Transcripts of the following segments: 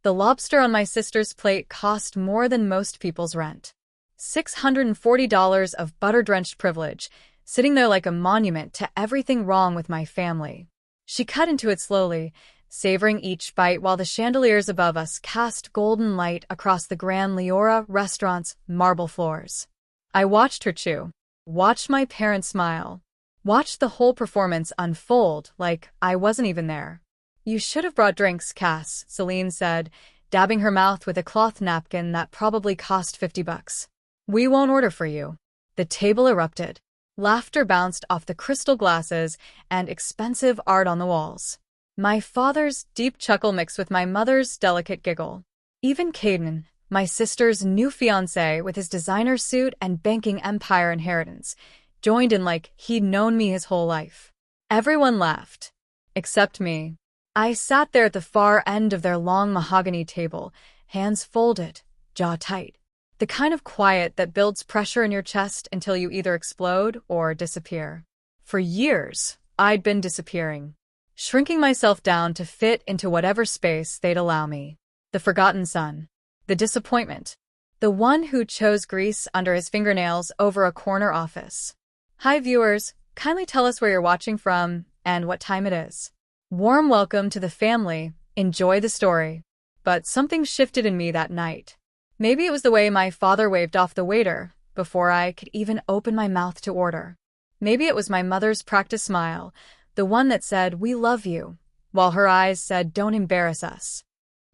The lobster on my sister's plate cost more than most people's rent. $640 of butter-drenched privilege, sitting there like a monument to everything wrong with my family. She cut into it slowly, savoring each bite while the chandeliers above us cast golden light across the Grand Leora restaurant's marble floors. I watched her chew, watched my parents smile, watched the whole performance unfold like I wasn't even there. "You should have brought drinks, Cass," Celine said, dabbing her mouth with a cloth napkin that probably cost $50. "We won't order for you." The table erupted. Laughter bounced off the crystal glasses and expensive art on the walls. My father's deep chuckle mixed with my mother's delicate giggle. Even Caden, my sister's new fiancé with his designer suit and banking empire inheritance, joined in like he'd known me his whole life. Everyone laughed. Except me. I sat there at the far end of their long mahogany table, hands folded, jaw tight. The kind of quiet that builds pressure in your chest until you either explode or disappear. For years, I'd been disappearing, shrinking myself down to fit into whatever space they'd allow me. The forgotten son. The disappointment. The one who chose grease under his fingernails over a corner office. Hi viewers, kindly tell us where you're watching from and what time it is. Warm welcome to the family, enjoy the story. But something shifted in me that night. Maybe it was the way my father waved off the waiter before I could even open my mouth to order. Maybe it was my mother's practice smile, the one that said, "We love you," while her eyes said, "Don't embarrass us."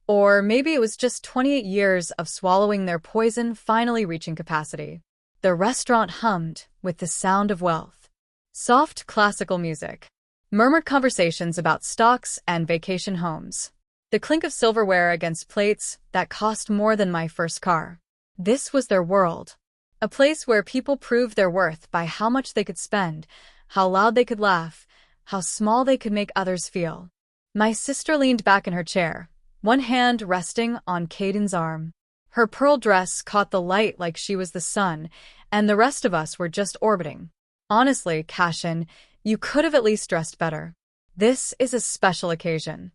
Or maybe it was just 28 years of swallowing their poison finally reaching capacity. The restaurant hummed with the sound of wealth. Soft classical music. Murmured conversations about stocks and vacation homes. The clink of silverware against plates that cost more than my first car. This was their world. A place where people proved their worth by how much they could spend, how loud they could laugh, how small they could make others feel. My sister leaned back in her chair, one hand resting on Caden's arm. Her pearl dress caught the light like she was the sun, and the rest of us were just orbiting. Honestly, Cashin, you could have at least dressed better. This is a special occasion.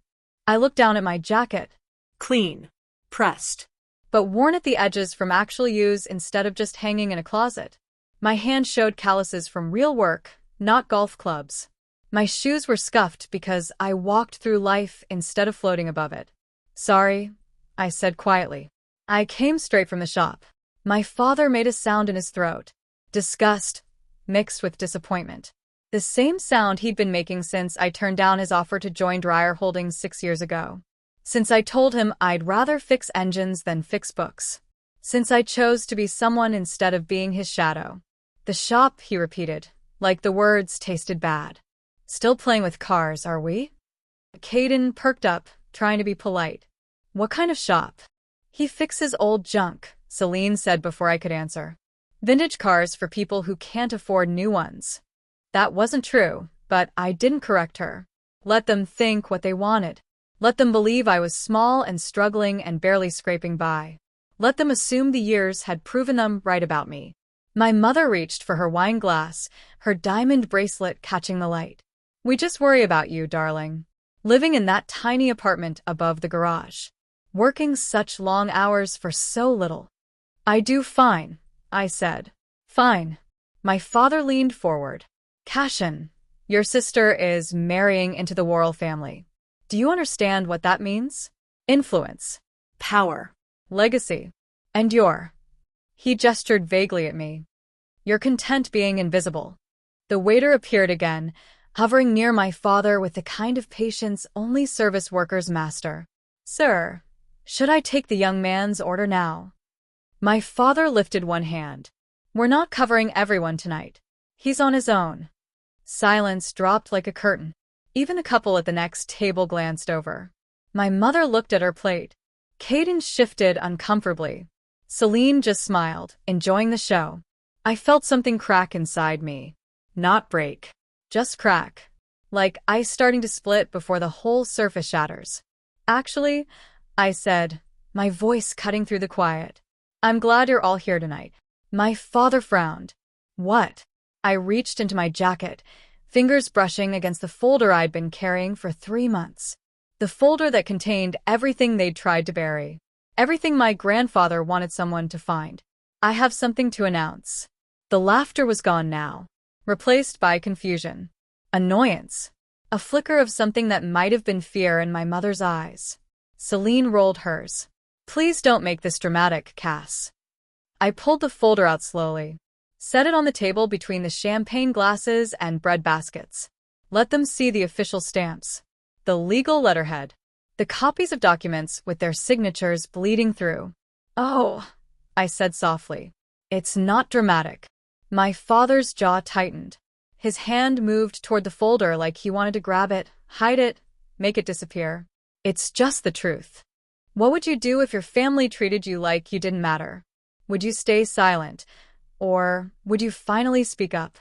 I looked down at my jacket. Clean. Pressed. But worn at the edges from actual use instead of just hanging in a closet. My hand showed calluses from real work, not golf clubs. My shoes were scuffed because I walked through life instead of floating above it. "Sorry," I said quietly. I came straight from the shop. My father made a sound in his throat. Disgust, mixed with disappointment. The same sound he'd been making since I turned down his offer to join Dreyer Holdings 6 years ago. Since I told him I'd rather fix engines than fix books. Since I chose to be someone instead of being his shadow. "The shop," he repeated, like the words tasted bad. "Still playing with cars, are we?" Caden perked up, trying to be polite. "What kind of shop?" "He fixes old junk," Celine said before I could answer. "Vintage cars for people who can't afford new ones." That wasn't true, but I didn't correct her. Let them think what they wanted. Let them believe I was small and struggling and barely scraping by. Let them assume the years had proven them right about me. My mother reached for her wine glass, her diamond bracelet catching the light. "We just worry about you, darling. Living in that tiny apartment above the garage. Working such long hours for so little." "I do fine," I said. "Fine." My father leaned forward. "Cashin, your sister is marrying into the Worrell family. Do you understand what that means? Influence. Power. Legacy. And He gestured vaguely at me. "You're content being invisible." The waiter appeared again, hovering near my father with the kind of patience only service workers master. "Sir, should I take the young man's order now?" My father lifted one hand. "We're not covering everyone tonight. He's on his own." Silence dropped like a curtain. Even the couple at the next table glanced over. My mother looked at her plate. Caden shifted uncomfortably. Celine just smiled, enjoying the show. I felt something crack inside me. Not break. Just crack. Like ice starting to split before the whole surface shatters. "Actually," I said, my voice cutting through the quiet, "I'm glad you're all here tonight." My father frowned. "What?" I reached into my jacket, fingers brushing against the folder I'd been carrying for 3 months. The folder that contained everything they'd tried to bury. Everything my grandfather wanted someone to find. I have something to announce. The laughter was gone now, replaced by confusion, annoyance, a flicker of something that might have been fear in my mother's eyes. Celine rolled hers. Please don't make this dramatic, Cass. I pulled the folder out slowly, set it on the table between the champagne glasses and bread baskets. Let them see the official stamps, the legal letterhead, the copies of documents with their signatures bleeding through. Oh, I said softly. It's not dramatic. My father's jaw tightened. His hand moved toward the folder like he wanted to grab it, hide it, make it disappear. It's just the truth. What would you do if your family treated you like you didn't matter? Would you stay silent? Or would you finally speak up?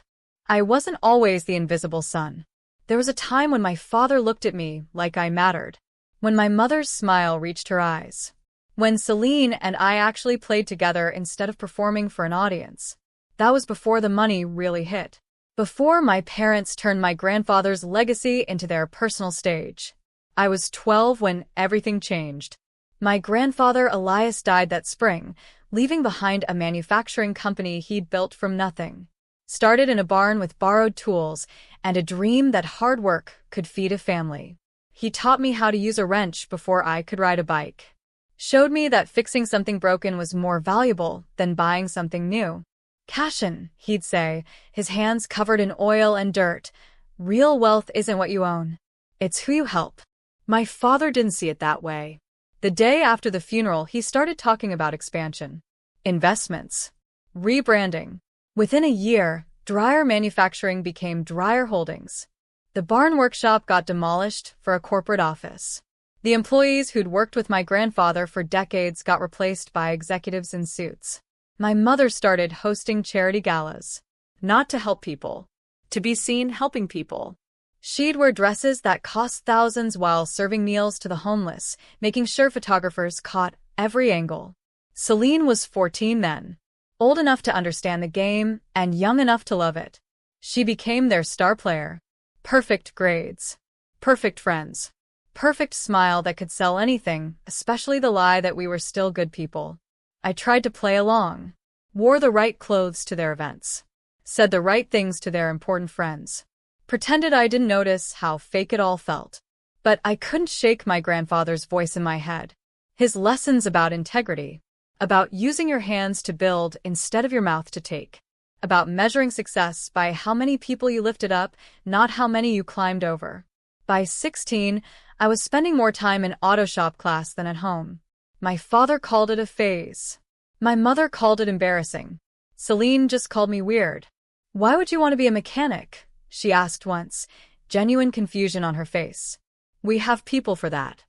I wasn't always the invisible son. There was a time when my father looked at me like I mattered. When my mother's smile reached her eyes. When Celine and I actually played together instead of performing for an audience. That was before the money really hit. Before my parents turned my grandfather's legacy into their personal stage. I was 12 when everything changed. My grandfather Elias died that spring, leaving behind a manufacturing company he'd built from nothing. Started in a barn with borrowed tools and a dream that hard work could feed a family. He taught me how to use a wrench before I could ride a bike. Showed me that fixing something broken was more valuable than buying something new. Cashin, he'd say, his hands covered in oil and dirt. Real wealth isn't what you own. It's who you help. My father didn't see it that way. The day after the funeral, he started talking about expansion, investments, rebranding. Within a year, Dryer Manufacturing became Dryer Holdings. The barn workshop got demolished for a corporate office. The employees who'd worked with my grandfather for decades got replaced by executives in suits. My mother started hosting charity galas. Not to help people, to be seen helping people. She'd wear dresses that cost thousands while serving meals to the homeless, making sure photographers caught every angle. Celine was 14 then, old enough to understand the game and young enough to love it. She became their star player. Perfect grades. Perfect friends. Perfect smile that could sell anything, especially the lie that we were still good people. I tried to play along. Wore the right clothes to their events. Said the right things to their important friends. Pretended I didn't notice how fake it all felt. But I couldn't shake my grandfather's voice in my head. His lessons about integrity. About using your hands to build instead of your mouth to take. About measuring success by how many people you lifted up, not how many you climbed over. By 16, I was spending more time in auto shop class than at home. My father called it a phase. My mother called it embarrassing. Celine just called me weird. Why would you want to be a mechanic? She asked once, genuine confusion on her face. We have people for that.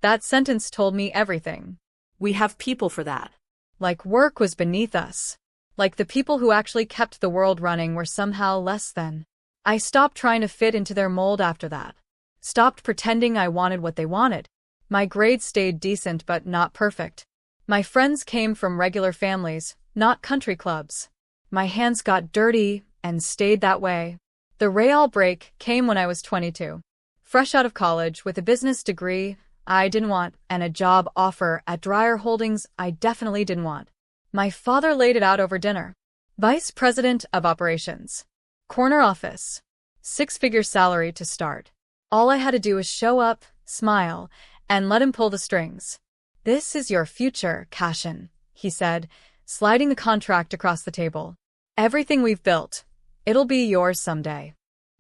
That sentence told me everything. We have people for that. Like work was beneath us. Like the people who actually kept the world running were somehow less than. I stopped trying to fit into their mold after that. Stopped pretending I wanted what they wanted. My grades stayed decent but not perfect. My friends came from regular families, not country clubs. My hands got dirty and stayed that way. The real break came when I was 22. Fresh out of college with a business degree I didn't want and a job offer at Dryer Holdings I definitely didn't want. My father laid it out over dinner. Vice President of Operations. Corner office. 6-figure salary to start. All I had to do was show up, smile, and let him pull the strings. This is your future, Cashin, he said, sliding the contract across the table. Everything we've built. It'll be yours someday.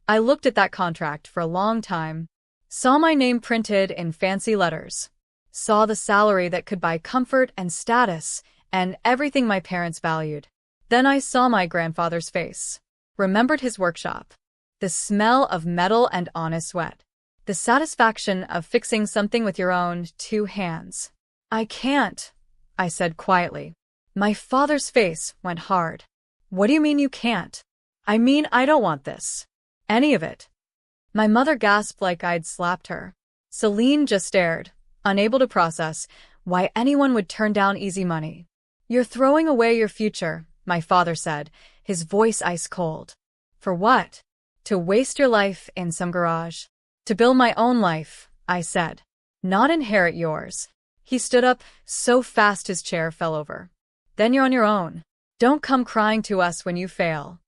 I looked at that contract for a long time. Saw my name printed in fancy letters. Saw the salary that could buy comfort and status and everything my parents valued. Then I saw my grandfather's face. Remembered his workshop. The smell of metal and honest sweat. The satisfaction of fixing something with your own 2 hands. I can't, I said quietly. My father's face went hard. What do you mean you can't? I mean I don't want this. Any of it. My mother gasped like I'd slapped her. Celine just stared, unable to process why anyone would turn down easy money. You're throwing away your future, my father said, his voice ice cold. For what? To waste your life in some garage. To build my own life, I said. Not inherit yours. He stood up so fast his chair fell over. Then you're on your own. Don't come crying to us when you fail.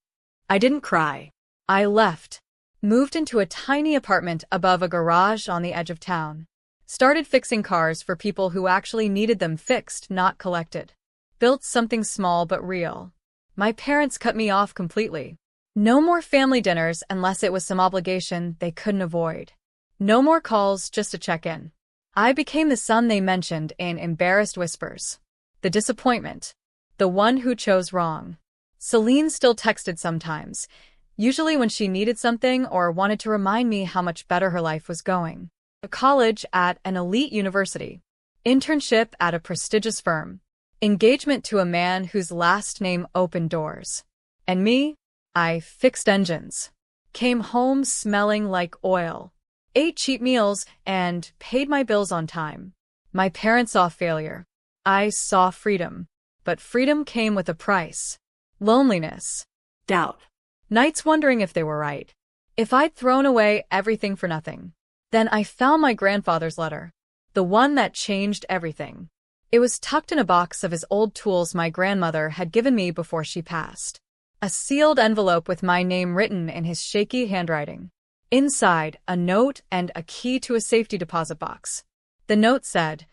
I didn't cry. I left. Moved into a tiny apartment above a garage on the edge of town. Started fixing cars for people who actually needed them fixed, not collected. Built something small but real. My parents cut me off completely. No more family dinners unless it was some obligation they couldn't avoid. No more calls just to check in. I became the son they mentioned in embarrassed whispers. The disappointment. The one who chose wrong. Celine still texted sometimes, usually when she needed something or wanted to remind me how much better her life was going. A college at an elite university. Internship at a prestigious firm. Engagement to a man whose last name opened doors. And me? I fixed engines. Came home smelling like oil. Ate cheap meals and paid my bills on time. My parents saw failure. I saw freedom. But freedom came with a price. Loneliness. Doubt. Nights wondering if they were right. If I'd thrown away everything for nothing. Then I found my grandfather's letter. The one that changed everything. It was tucked in a box of his old tools my grandmother had given me before she passed. A sealed envelope with my name written in his shaky handwriting. Inside, a note and a key to a safety deposit box. The note said,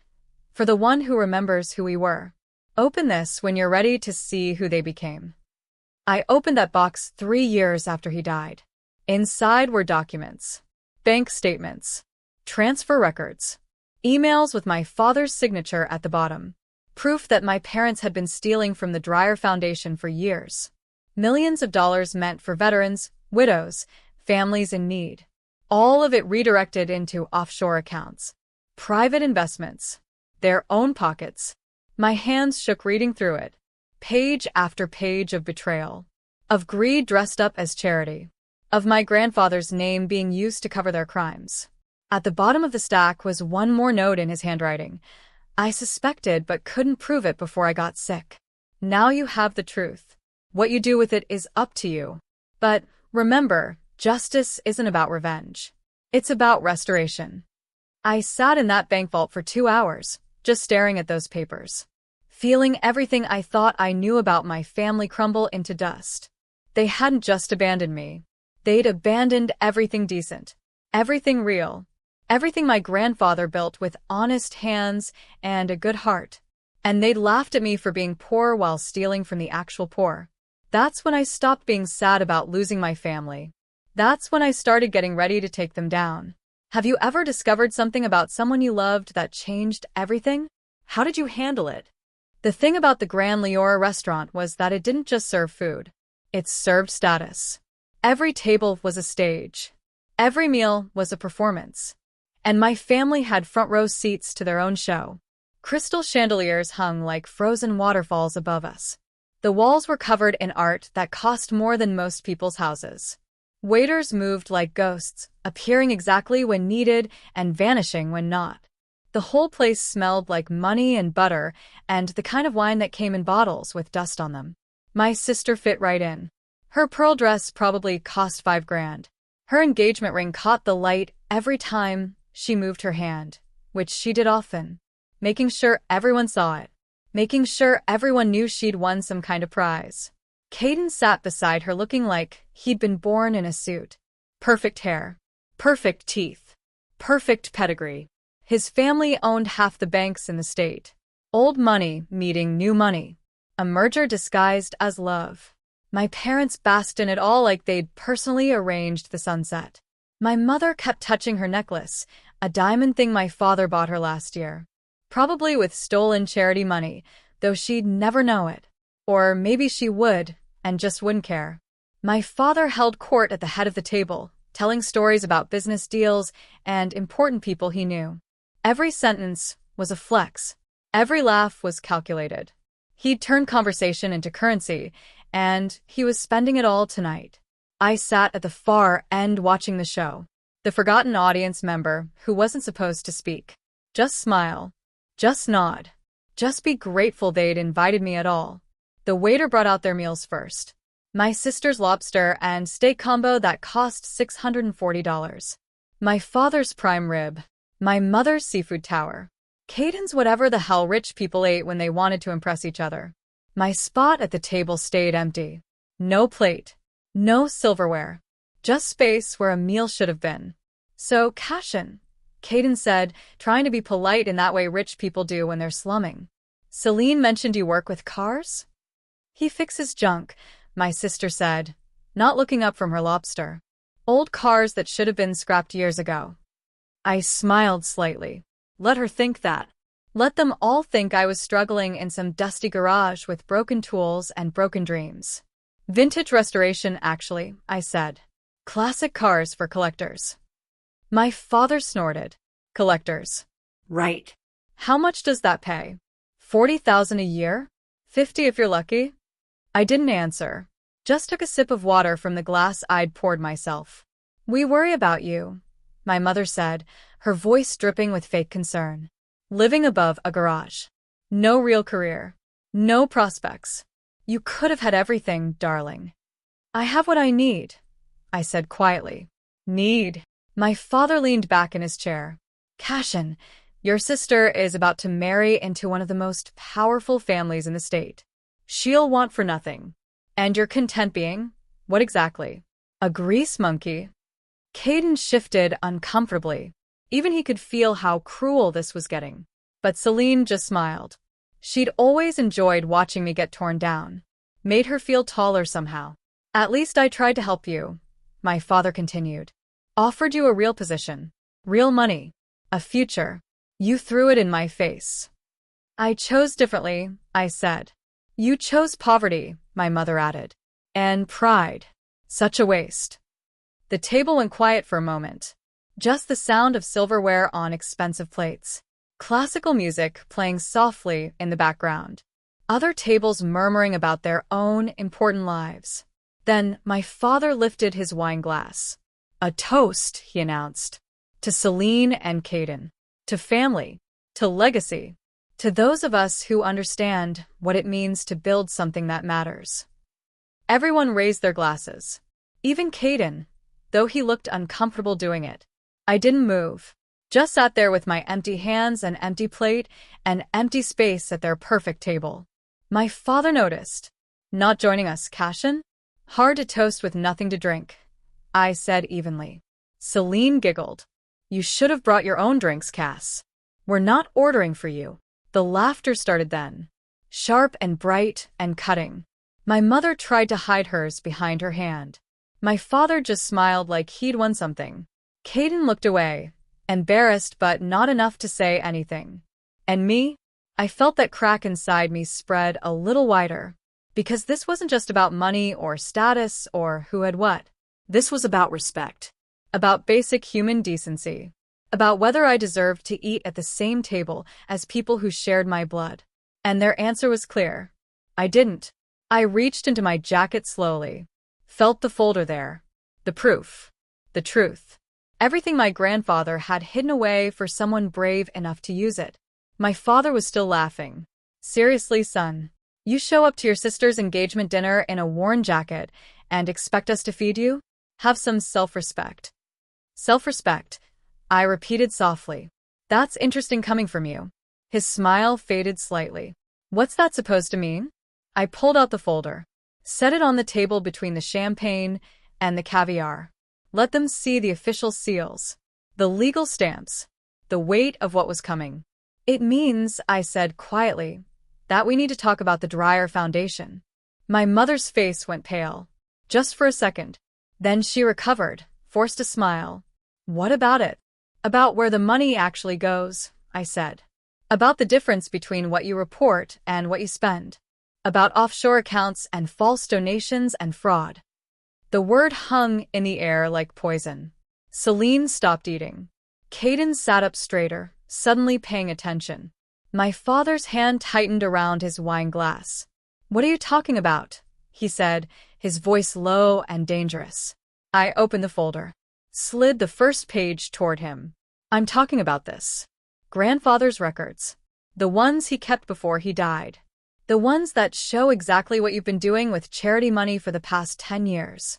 "For the one who remembers who we were. Open this when you're ready to see who they became." I opened that box 3 years after he died. Inside were documents. Bank statements. Transfer records. Emails with my father's signature at the bottom. Proof that my parents had been stealing from the Dreyer Foundation for years. Millions of dollars meant for veterans, widows, families in need. All of it redirected into offshore accounts. Private investments. Their own pockets. My hands shook reading through it. Page after page of betrayal. Of greed dressed up as charity. Of my grandfather's name being used to cover their crimes. At the bottom of the stack was one more note in his handwriting. I suspected but couldn't prove it before I got sick. Now you have the truth. What you do with it is up to you. But remember, justice isn't about revenge. It's about restoration. I sat in that bank vault for 2 hours, just staring at those papers. Feeling everything I thought I knew about my family crumble into dust. They hadn't just abandoned me. They'd abandoned everything decent. Everything real. Everything my grandfather built with honest hands and a good heart. And they'd laughed at me for being poor while stealing from the actual poor. That's when I stopped being sad about losing my family. That's when I started getting ready to take them down. Have you ever discovered something about someone you loved that changed everything? How did you handle it? The thing about the Grand Leora restaurant was that it didn't just serve food. It served status. Every table was a stage. Every meal was a performance. And my family had front row seats to their own show. Crystal chandeliers hung like frozen waterfalls above us. The walls were covered in art that cost more than most people's houses. Waiters moved like ghosts, appearing exactly when needed and vanishing when not. The whole place smelled like money and butter and the kind of wine that came in bottles with dust on them. My sister fit right in. Her pearl dress probably cost $5,000. Her engagement ring caught the light every time she moved her hand, which she did often, making sure everyone saw it, making sure everyone knew she'd won some kind of prize. Caden sat beside her looking like he'd been born in a suit. Perfect hair, perfect teeth, perfect pedigree. His family owned half the banks in the state. Old money meeting new money. A merger disguised as love. My parents basked in it all like they'd personally arranged the sunset. My mother kept touching her necklace, a diamond thing my father bought her last year. Probably with stolen charity money, though she'd never know it. Or maybe she would, and just wouldn't care. My father held court at the head of the table, telling stories about business deals and important people he knew. Every sentence was a flex. Every laugh was calculated. He'd turned conversation into currency, and he was spending it all tonight. I sat at the far end watching the show. The forgotten audience member who wasn't supposed to speak. Just smile. Just nod. Just be grateful they'd invited me at all. The waiter brought out their meals first. My sister's lobster and steak combo that cost $640. My father's prime rib. My mother's seafood tower. Caden's whatever the hell rich people ate when they wanted to impress each other. My spot at the table stayed empty. No plate. No silverware. Just space where a meal should have been. So, Cashin, Caden said, trying to be polite in that way rich people do when they're slumming. Celine mentioned you work with cars? He fixes junk, my sister said, not looking up from her lobster. Old cars that should have been scrapped years ago. I smiled slightly. Let her think that. Let them all think I was struggling in some dusty garage with broken tools and broken dreams. Vintage restoration, actually, I said. Classic cars for collectors. My father snorted. Collectors. Right. How much does that pay? 40,000 a year? 50 if you're lucky? I didn't answer. Just took a sip of water from the glass I'd poured myself. We worry about you, my mother said, her voice dripping with fake concern. Living above a garage. No real career. No prospects. You could have had everything, darling. I have what I need, I said quietly. Need? My father leaned back in his chair. Cashin, your sister is about to marry into one of the most powerful families in the state. She'll want for nothing. And you're content being? What exactly? A grease monkey? Caden shifted uncomfortably. Even he could feel how cruel this was getting. But Celine just smiled. She'd always enjoyed watching me get torn down. Made her feel taller somehow. At least I tried to help you, my father continued. Offered you a real position. Real money. A future. You threw it in my face. I chose differently, I said. You chose poverty, my mother added. And pride. Such a waste. The table went quiet for a moment. Just the sound of silverware on expensive plates. Classical music playing softly in the background. Other tables murmuring about their own important lives. Then my father lifted his wine glass. A toast, he announced. To Celine and Caden. To family. To legacy. To those of us who understand what it means to build something that matters. Everyone raised their glasses. Even Caden, though he looked uncomfortable doing it. I didn't move. Just sat there with my empty hands, an empty plate, and empty space at their perfect table. My father noticed. Not joining us, Cashin? Hard to toast with nothing to drink, I said evenly. Celine giggled. You should have brought your own drinks, Cass. We're not ordering for you. The laughter started then. Sharp and bright and cutting. My mother tried to hide hers behind her hand. My father just smiled like he'd won something. Caden looked away, embarrassed but not enough to say anything. And me? I felt that crack inside me spread a little wider. Because this wasn't just about money or status or who had what. This was about respect. About basic human decency. About whether I deserved to eat at the same table as people who shared my blood. And their answer was clear. I didn't. I reached into my jacket slowly. Felt the folder there. The proof. The truth. Everything my grandfather had hidden away for someone brave enough to use it. My father was still laughing. Seriously, son. You show up to your sister's engagement dinner in a worn jacket and expect us to feed you? Have some self-respect. Self-respect, I repeated softly. That's interesting coming from you. His smile faded slightly. What's that supposed to mean? I pulled out the folder. Set it on the table between the champagne and the caviar. Let them see the official seals. The legal stamps. The weight of what was coming. It means, I said quietly, that we need to talk about the Dreyer Foundation. My mother's face went pale. Just for a second. Then she recovered, forced a smile. What about it? About where the money actually goes, I said. About the difference between what you report and what you spend. About offshore accounts and false donations and fraud. The word hung in the air like poison. Celine stopped eating. Caden sat up straighter, suddenly paying attention. My father's hand tightened around his wine glass. What are you talking about? He said, his voice low and dangerous. I opened the folder. Slid the first page toward him. I'm talking about this. Grandfather's records. The ones he kept before he died. The ones that show exactly what you've been doing with charity money for the past 10 years.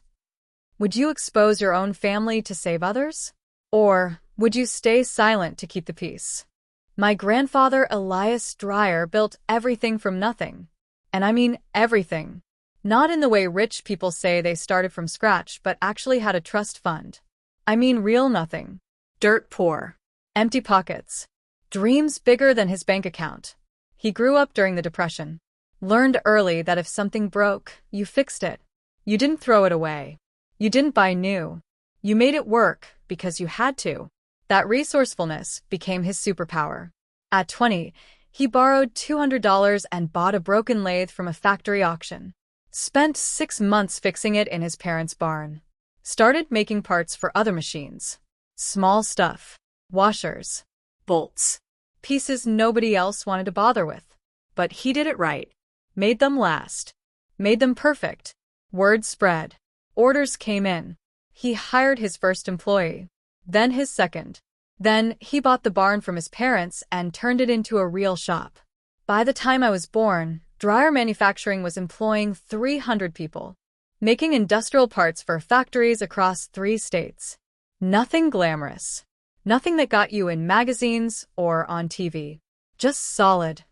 Would you expose your own family to save others? Or Would you stay silent to keep the peace? My grandfather Elias Dreyer built everything from nothing. And I mean everything. Not in the way rich people say they started from scratch, but actually had a trust fund. I mean real nothing. Dirt poor. Empty pockets. Dreams bigger than his bank account. He grew up during the Depression. Learned early that if something broke, you fixed it. You didn't throw it away. You didn't buy new. You made it work because you had to. That resourcefulness became his superpower. At 20, he borrowed $200 and bought a broken lathe from a factory auction. Spent 6 months fixing it in his parents' barn. Started making parts for other machines. Small stuff. Washers. Bolts. Pieces nobody else wanted to bother with. But he did it right. Made them last. Made them perfect. Word spread. Orders came in. He hired his first employee. Then his second. Then he bought the barn from his parents and turned it into a real shop. By the time I was born, Dreyer Manufacturing was employing 300 people, making industrial parts for factories across 3 states. Nothing glamorous. Nothing that got you in magazines or on TV. Just solid,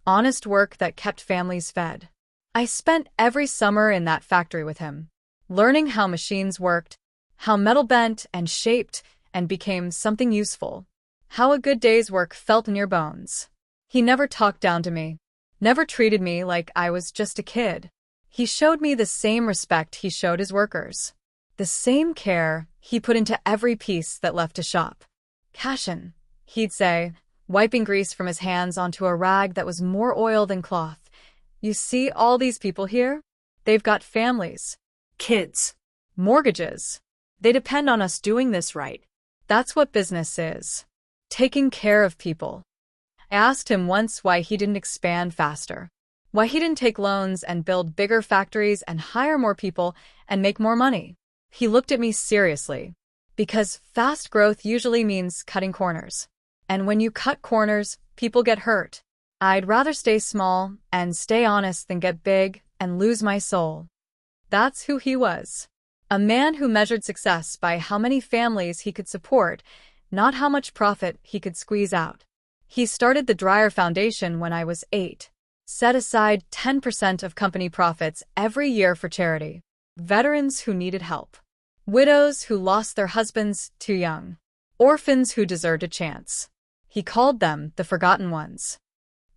honest work that kept families fed. I spent every summer in that factory with him, learning how machines worked, how metal bent and shaped and became something useful, how a good day's work felt in your bones. He never talked down to me, never treated me like I was just a kid. He showed me the same respect he showed his workers, the same care he put into every piece that left a shop. "Cashin," he'd say, wiping grease from his hands onto a rag that was more oil than cloth. "You see all these people here? They've got families. Kids. Mortgages. They depend on us doing this right. That's what business is. Taking care of people." I asked him once why he didn't expand faster. Why he didn't take loans and build bigger factories and hire more people and make more money. He looked at me seriously. Because fast growth usually means cutting corners. And when you cut corners, people get hurt. I'd rather stay small and stay honest than get big and lose my soul. That's who he was. A man who measured success by how many families he could support, not how much profit he could squeeze out. He started the Dreyer Foundation when I was 8. Set aside 10% of company profits every year for charity. Veterans who needed help. Widows who lost their husbands too young. Orphans who deserved a chance. He called them the forgotten ones.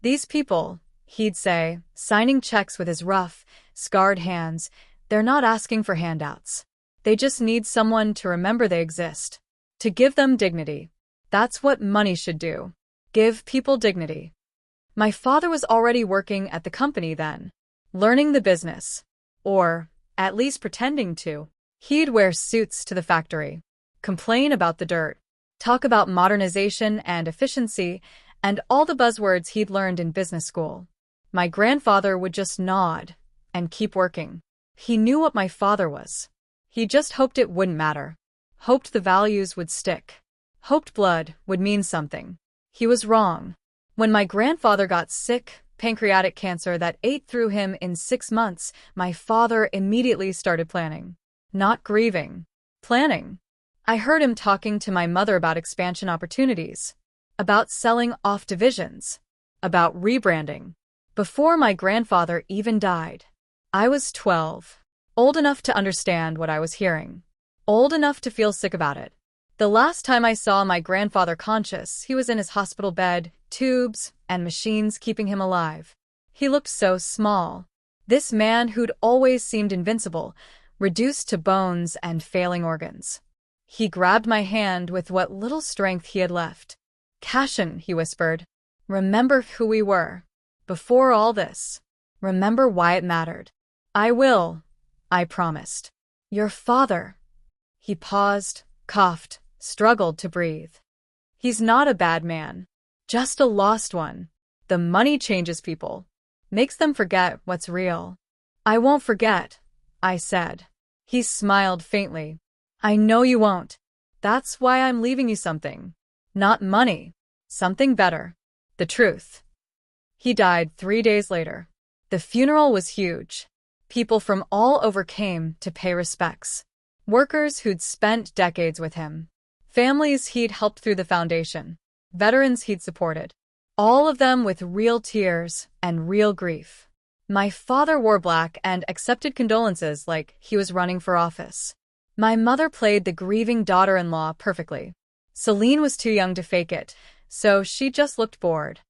These people, he'd say, signing checks with his rough, scarred hands, they're not asking for handouts. They just need someone to remember they exist. To give them dignity. That's what money should do. Give people dignity. My father was already working at the company then, learning the business. Or, at least pretending to. He'd wear suits to the factory, complain about the dirt, talk about modernization and efficiency, and all the buzzwords he'd learned in business school. My grandfather would just nod and keep working. He knew what my father was. He just hoped it wouldn't matter. Hoped the values would stick. Hoped blood would mean something. He was wrong. When my grandfather got sick, pancreatic cancer that ate through him in 6 months, my father immediately started planning. Not grieving. Planning. I heard him talking to my mother about expansion opportunities. About selling off divisions. About rebranding. Before my grandfather even died. I was 12. Old enough to understand what I was hearing. Old enough to feel sick about it. The last time I saw my grandfather conscious, he was in his hospital bed, tubes and machines keeping him alive. He looked so small. This man who'd always seemed invincible, reduced to bones and failing organs. He grabbed my hand with what little strength he had left. "Cashin," he whispered, "remember who we were. Before all this. Remember why it mattered." "I will," I promised. "Your father." He paused, coughed, struggled to breathe. "He's not a bad man. Just a lost one. The money changes people. Makes them forget what's real." "I won't forget," I said. He smiled faintly. "I know you won't. That's why I'm leaving you something. Not money. Something better. The truth." He died 3 days later. The funeral was huge. People from all over came to pay respects. Workers who'd spent decades with him. families he'd helped through the foundation, veterans he'd supported, all of them with real tears and real grief. My father wore black and accepted condolences like he was running for office. My mother played the grieving daughter-in-law perfectly. Celine was too young to fake it, so she just looked bored.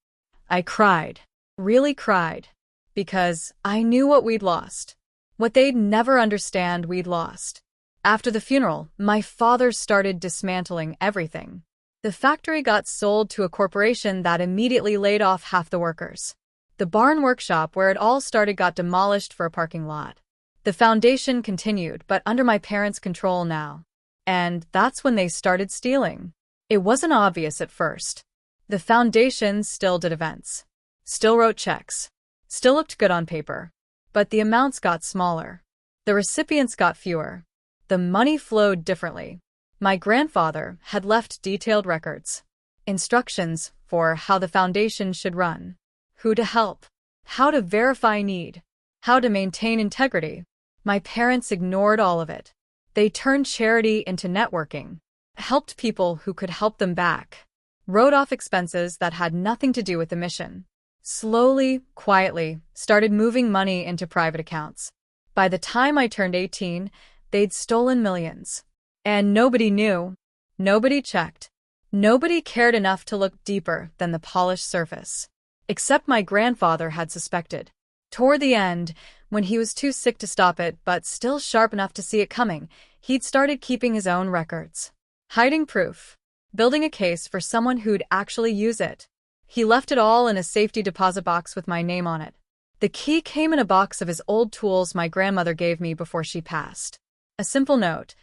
I cried, really cried, because I knew what we'd lost, what they'd never understand we'd lost. After the funeral, my father started dismantling everything. The factory got sold to a corporation that immediately laid off half the workers. The barn workshop where it all started got demolished for a parking lot. The foundation continued, but under my parents' control now. And that's when they started stealing. It wasn't obvious at first. The foundation still did events, still wrote checks, still looked good on paper. But the amounts got smaller. The recipients got fewer. The money flowed differently. My grandfather had left detailed records, instructions for how the foundation should run, who to help, how to verify need, how to maintain integrity. My parents ignored all of it. They turned charity into networking, helped people who could help them back, wrote off expenses that had nothing to do with the mission. Slowly, quietly, started moving money into private accounts. By the time I turned 18, they'd stolen millions. And nobody knew. Nobody checked. Nobody cared enough to look deeper than the polished surface. Except my grandfather had suspected. Toward the end, when he was too sick to stop it but still sharp enough to see it coming, he'd started keeping his own records. Hiding proof. Building a case for someone who'd actually use it. He left it all in a safety deposit box with my name on it. The key came in a box of his old tools my grandmother gave me before she passed. A simple note,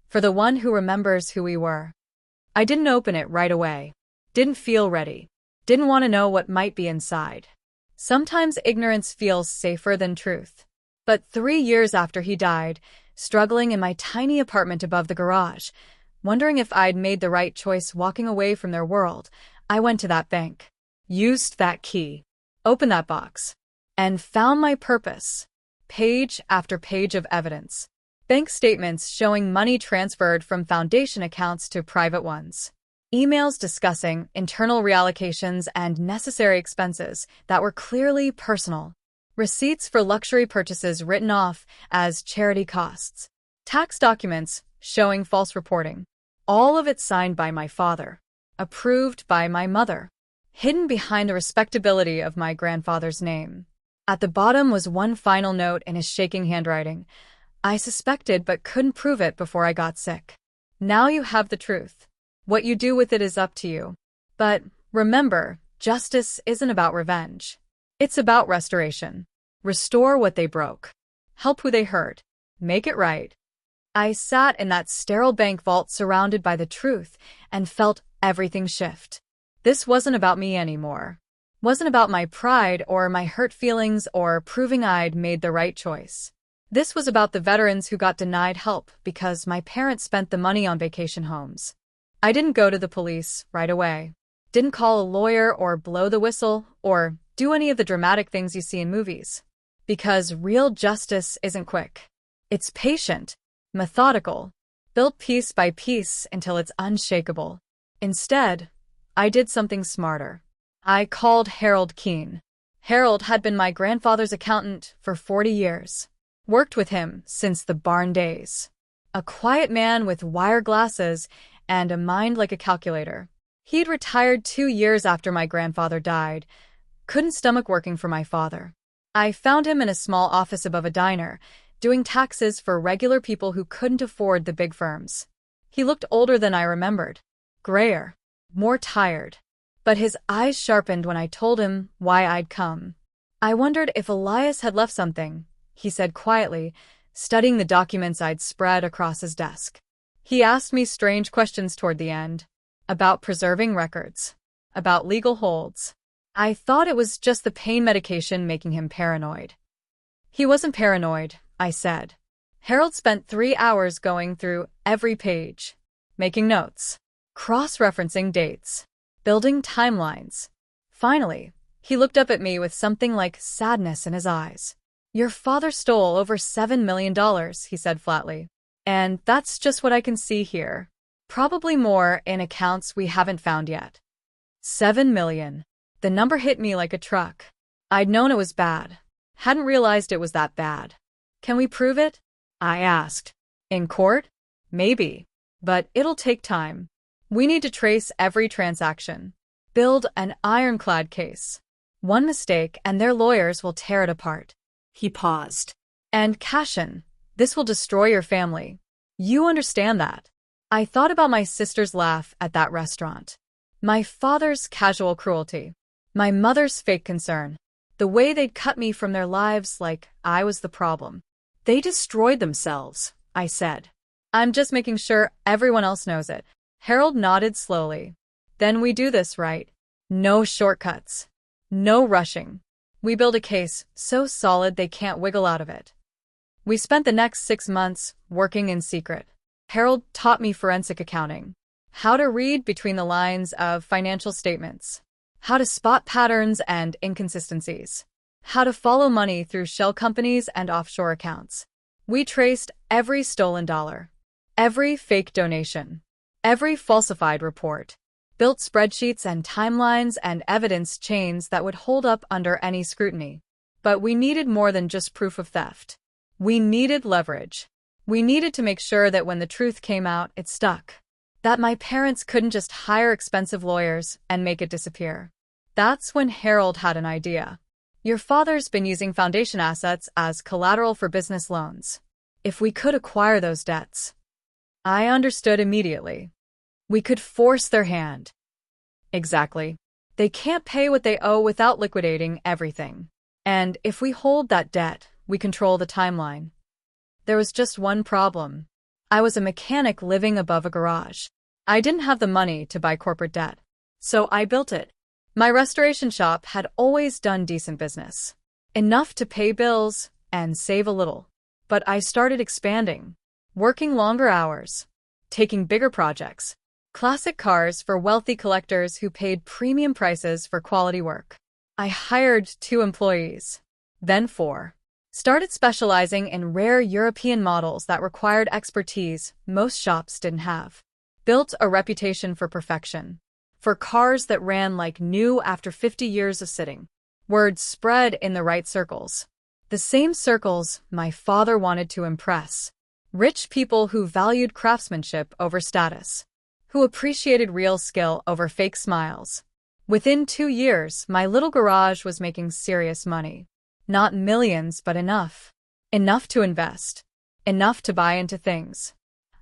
for the one who remembers who we were. I didn't open it right away. Didn't feel ready. Didn't want to know what might be inside. Sometimes ignorance feels safer than truth. But 3 years after he died, struggling in my tiny apartment above the garage, wondering if I'd made the right choice walking away from their world, I went to that bank, used that key, opened that box, and found my purpose. Page after page of evidence. Bank statements showing money transferred from foundation accounts to private ones. Emails discussing internal reallocations and necessary expenses that were clearly personal. Receipts for luxury purchases written off as charity costs. Tax documents showing false reporting. All of it signed by my father. Approved by my mother. Hidden behind the respectability of my grandfather's name. At the bottom was one final note in his shaking handwriting. I suspected but couldn't prove it before I got sick. Now you have the truth. What you do with it is up to you. But remember, justice isn't about revenge. It's about restoration. Restore what they broke. Help who they hurt. Make it right. I sat in that sterile bank vault surrounded by the truth and felt everything shift. This wasn't about me anymore. Wasn't about my pride or my hurt feelings or proving I'd made the right choice. This was about the veterans who got denied help because my parents spent the money on vacation homes. I didn't go to the police right away. Didn't call a lawyer or blow the whistle or do any of the dramatic things you see in movies. Because real justice isn't quick. It's patient, methodical, built piece by piece until it's unshakable. Instead, I did something smarter. I called Harold Keene. Harold had been my grandfather's accountant for 40 years. Worked with him since the barn days. A quiet man with wire glasses and a mind like a calculator. He'd retired 2 years after my grandfather died. Couldn't stomach working for my father. I found him in a small office above a diner, doing taxes for regular people who couldn't afford the big firms. He looked older than I remembered. Grayer. More tired. But his eyes sharpened when I told him why I'd come. I wondered if Elias had left something, he said quietly, studying the documents I'd spread across his desk. He asked me strange questions toward the end. About preserving records. About legal holds. I thought it was just the pain medication making him paranoid. He wasn't paranoid, I said. Harold spent 3 hours going through every page. Making notes. Cross-referencing dates. Building timelines. Finally, he looked up at me with something like sadness in his eyes. Your father stole over $7 million, he said flatly. And that's just what I can see here. Probably more in accounts we haven't found yet. 7 million. The number hit me like a truck. I'd known it was bad. Hadn't realized it was that bad. Can we prove it? I asked. In court? Maybe. But it'll take time. We need to trace every transaction. Build an ironclad case. One mistake and their lawyers will tear it apart. He paused. And Cashin, this will destroy your family. You understand that. I thought about my sister's laugh at that restaurant. My father's casual cruelty. My mother's fake concern. The way they'd cut me from their lives like I was the problem. They destroyed themselves, I said. I'm just making sure everyone else knows it. Harold nodded slowly. Then we do this right. No shortcuts. No rushing. We build a case so solid they can't wiggle out of it. We spent the next 6 months working in secret. Harold taught me forensic accounting. How to read between the lines of financial statements. How to spot patterns and inconsistencies. How to follow money through shell companies and offshore accounts. We traced every stolen dollar. Every fake donation. Every falsified report. Built spreadsheets and timelines and evidence chains that would hold up under any scrutiny. But we needed more than just proof of theft. We needed leverage. We needed to make sure that when the truth came out, it stuck. That my parents couldn't just hire expensive lawyers and make it disappear. That's when Harold had an idea. Your father's been using foundation assets as collateral for business loans. If we could acquire those debts. I understood immediately. We could force their hand. Exactly. They can't pay what they owe without liquidating everything. And if we hold that debt, we control the timeline. There was just one problem. I was a mechanic living above a garage. I didn't have the money to buy corporate debt. So I built it. My restoration shop had always done decent business. Enough to pay bills and save a little. But I started expanding. Working longer hours. Taking bigger projects. Classic cars for wealthy collectors who paid premium prices for quality work. I hired 2 employees. Then 4. Started specializing in rare European models that required expertise most shops didn't have. Built a reputation for perfection. For cars that ran like new after 50 years of sitting. Word spread in the right circles. The same circles my father wanted to impress. Rich people who valued craftsmanship over status. Who appreciated real skill over fake smiles. Within 2 years, my little garage was making serious money. Not millions, but enough. Enough to invest. Enough to buy into things.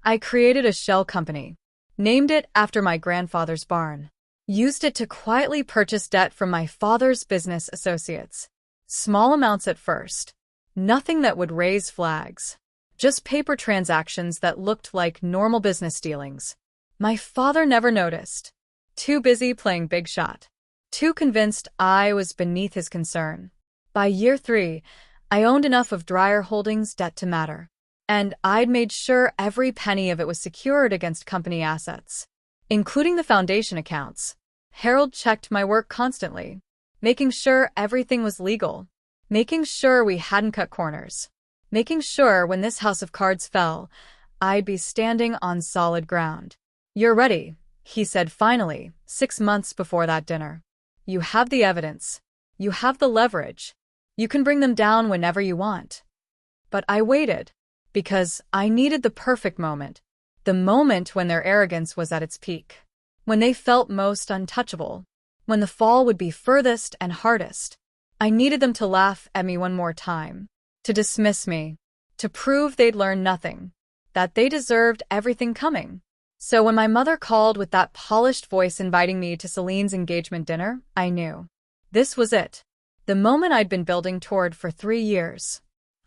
I created a shell company. Named it after my grandfather's barn. Used it to quietly purchase debt from my father's business associates. Small amounts at first. Nothing that would raise flags. Just paper transactions that looked like normal business dealings. My father never noticed. Too busy playing big shot. Too convinced I was beneath his concern. By year 3, I owned enough of Dryer Holdings debt to matter. And I'd made sure every penny of it was secured against company assets. Including the foundation accounts. Harold checked my work constantly. Making sure everything was legal. Making sure we hadn't cut corners. Making sure when this house of cards fell, I'd be standing on solid ground. You're ready, he said finally, 6 months before that dinner. You have the evidence. You have the leverage. You can bring them down whenever you want. But I waited. Because I needed the perfect moment. The moment when their arrogance was at its peak. When they felt most untouchable. When the fall would be furthest and hardest. I needed them to laugh at me one more time. To dismiss me. To prove they'd learned nothing. That they deserved everything coming. So when my mother called with that polished voice inviting me to Celine's engagement dinner, I knew. This was it. The moment I'd been building toward for 3 years.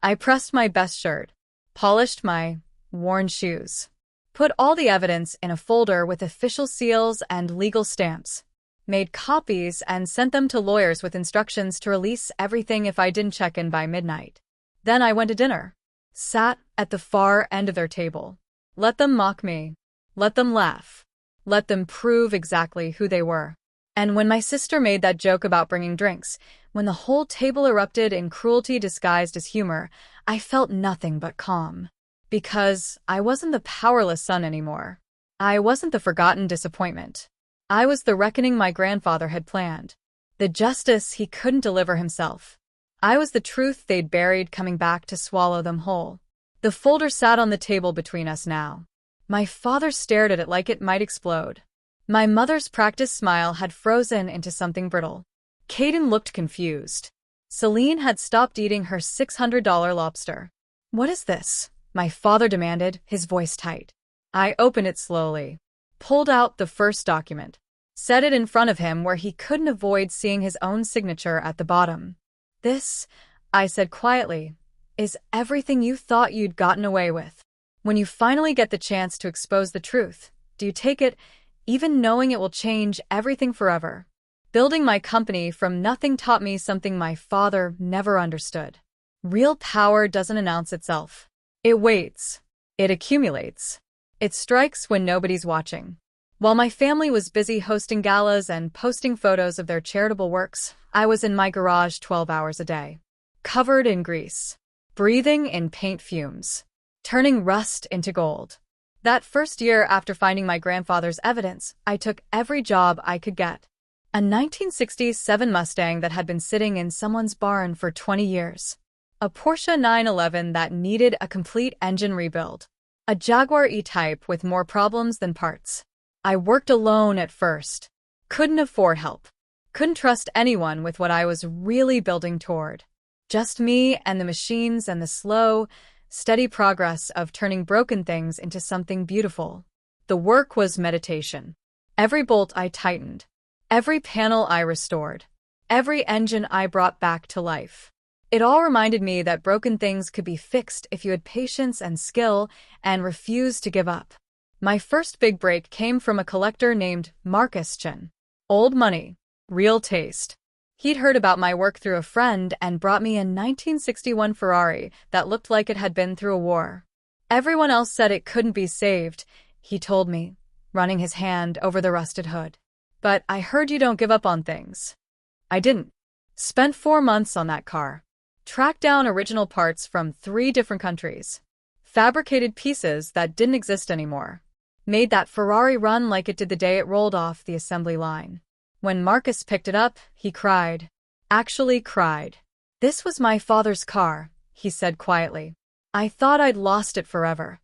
I pressed my best shirt. Polished my worn shoes. Put all the evidence in a folder with official seals and legal stamps. Made copies and sent them to lawyers with instructions to release everything if I didn't check in by midnight. Then I went to dinner. Sat at the far end of their table. Let them mock me. Let them laugh. Let them prove exactly who they were. And when my sister made that joke about bringing drinks, when the whole table erupted in cruelty disguised as humor, I felt nothing but calm. Because I wasn't the powerless son anymore. I wasn't the forgotten disappointment. I was the reckoning my grandfather had planned. The justice he couldn't deliver himself. I was the truth they'd buried coming back to swallow them whole. The folder sat on the table between us now. My father stared at it like it might explode. My mother's practiced smile had frozen into something brittle. Caden looked confused. Celine had stopped eating her $600 lobster. "What is this?" my father demanded, his voice tight. I opened it slowly, pulled out the first document, set it in front of him where he couldn't avoid seeing his own signature at the bottom. "This," I said quietly, "is everything you thought you'd gotten away with. When you finally get the chance to expose the truth, do you take it, even knowing it will change everything forever?" Building my company from nothing taught me something my father never understood. Real power doesn't announce itself. It waits. It accumulates. It strikes when nobody's watching. While my family was busy hosting galas and posting photos of their charitable works, I was in my garage 12 hours a day, covered in grease, breathing in paint fumes, turning rust into gold. That first year after finding my grandfather's evidence, I took every job I could get. A 1967 Mustang that had been sitting in someone's barn for 20 years. A Porsche 911 that needed a complete engine rebuild. A Jaguar E-Type with more problems than parts. I worked alone at first. Couldn't afford help. Couldn't trust anyone with what I was really building toward. Just me and the machines and the slow, steady progress of turning broken things into something beautiful. The work was meditation. Every bolt I tightened. Every panel I restored. Every engine I brought back to life. It all reminded me that broken things could be fixed if you had patience and skill and refused to give up. My first big break came from a collector named Marcus Chin. Old money. Real taste. He'd heard about my work through a friend and brought me a 1961 Ferrari that looked like it had been through a war. Everyone else said it couldn't be saved, he told me, running his hand over the rusted hood. "But I heard you don't give up on things." I didn't. Spent 4 months on that car. Tracked down original parts from 3 different countries. Fabricated pieces that didn't exist anymore. Made that Ferrari run like it did the day it rolled off the assembly line. When Marcus picked it up, he cried. Actually cried. "This was my father's car," he said quietly. "I thought I'd lost it forever."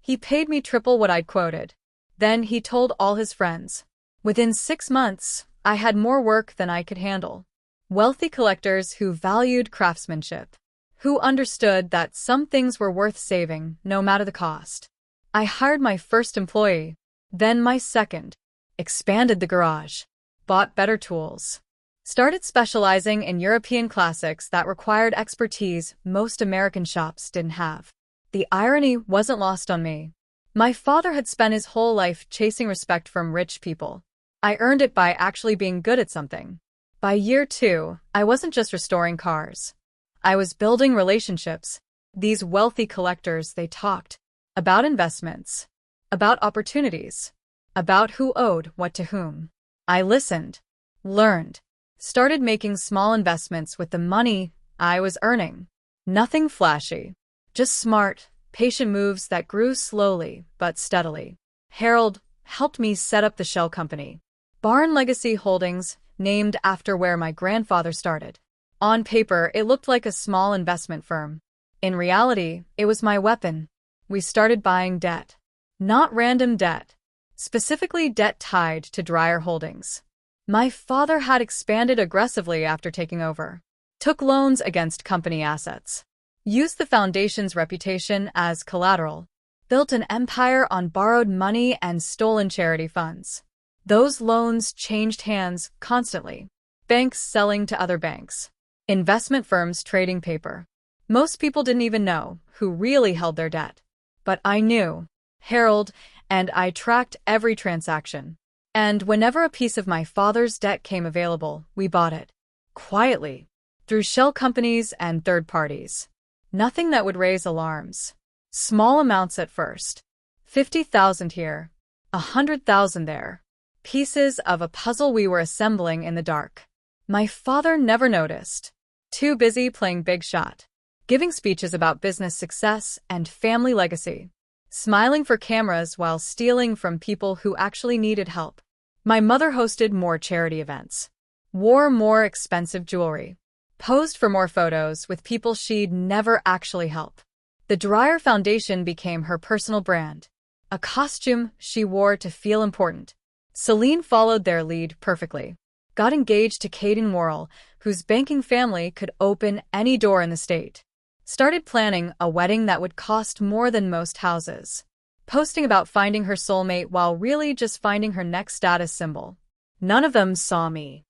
He paid me triple what I'd quoted. Then he told all his friends. Within 6 months, I had more work than I could handle. Wealthy collectors who valued craftsmanship, who understood that some things were worth saving, no matter the cost. I hired my first employee, then my second, expanded the garage, bought better tools, started specializing in European classics that required expertise most American shops didn't have. The irony wasn't lost on me. My father had spent his whole life chasing respect from rich people. I earned it by actually being good at something. By year 2, I wasn't just restoring cars. I was building relationships. These wealthy collectors, they talked about investments, about opportunities, about who owed what to whom. I listened, learned, started making small investments with the money I was earning. Nothing flashy, just smart, patient moves that grew slowly but steadily. Harold helped me set up the shell company. Barn Legacy Holdings, named after where my grandfather started. On paper, it looked like a small investment firm. In reality, it was my weapon. We started buying debt. Not random debt. Specifically debt tied to Dreyer Holdings. My father had expanded aggressively after taking over. Took loans against company assets. Used the foundation's reputation as collateral. Built an empire on borrowed money and stolen charity funds. Those loans changed hands constantly. Banks selling to other banks. Investment firms trading paper. Most people didn't even know who really held their debt. But I knew. Harold, and I tracked every transaction. And whenever a piece of my father's debt came available, we bought it. Quietly. Through shell companies and third parties. Nothing that would raise alarms. Small amounts at first. 50,000 here. 100,000 there. Pieces of a puzzle we were assembling in the dark. My father never noticed. Too busy playing big shot. Giving speeches about business success and family legacy. smiling for cameras while stealing from people who actually needed help. My mother hosted more charity events, wore more expensive jewelry, posed for more photos with people she'd never actually help. The Dreyer Foundation became her personal brand, a costume she wore to feel important. Celine followed their lead perfectly. Got engaged to Caden Worrell, whose banking family could open any door in the state. Started planning a wedding that would cost more than most houses. Posting about finding her soulmate while really just finding her next status symbol. None of them saw me.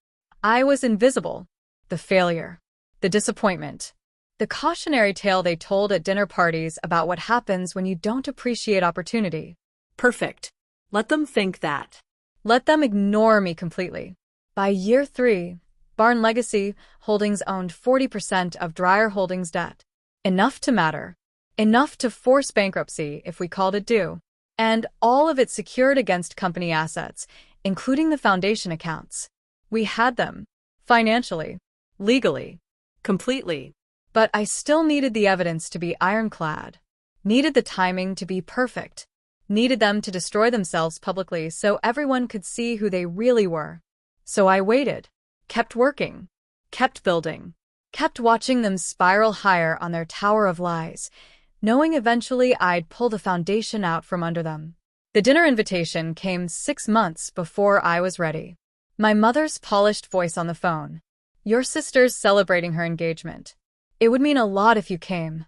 I was invisible. The failure. The disappointment. The cautionary tale they told at dinner parties about what happens when you don't appreciate opportunity. Perfect. Let them think that. Let them ignore me completely. By year 3, Barn Legacy Holdings owned 40% of Dreyer Holdings debt. Enough to matter. Enough to force bankruptcy if we called it due. And all of it secured against company assets, including the foundation accounts. We had them. Financially. Legally. Completely. But I still needed the evidence to be ironclad. Needed the timing to be perfect. Needed them to destroy themselves publicly so everyone could see who they really were. So I waited. Kept working. Kept building. Kept watching them spiral higher on their tower of lies, knowing eventually I'd pull the foundation out from under them. The dinner invitation came 6 months before I was ready. My mother's polished voice on the phone. Your sister's celebrating her engagement. It would mean a lot if you came.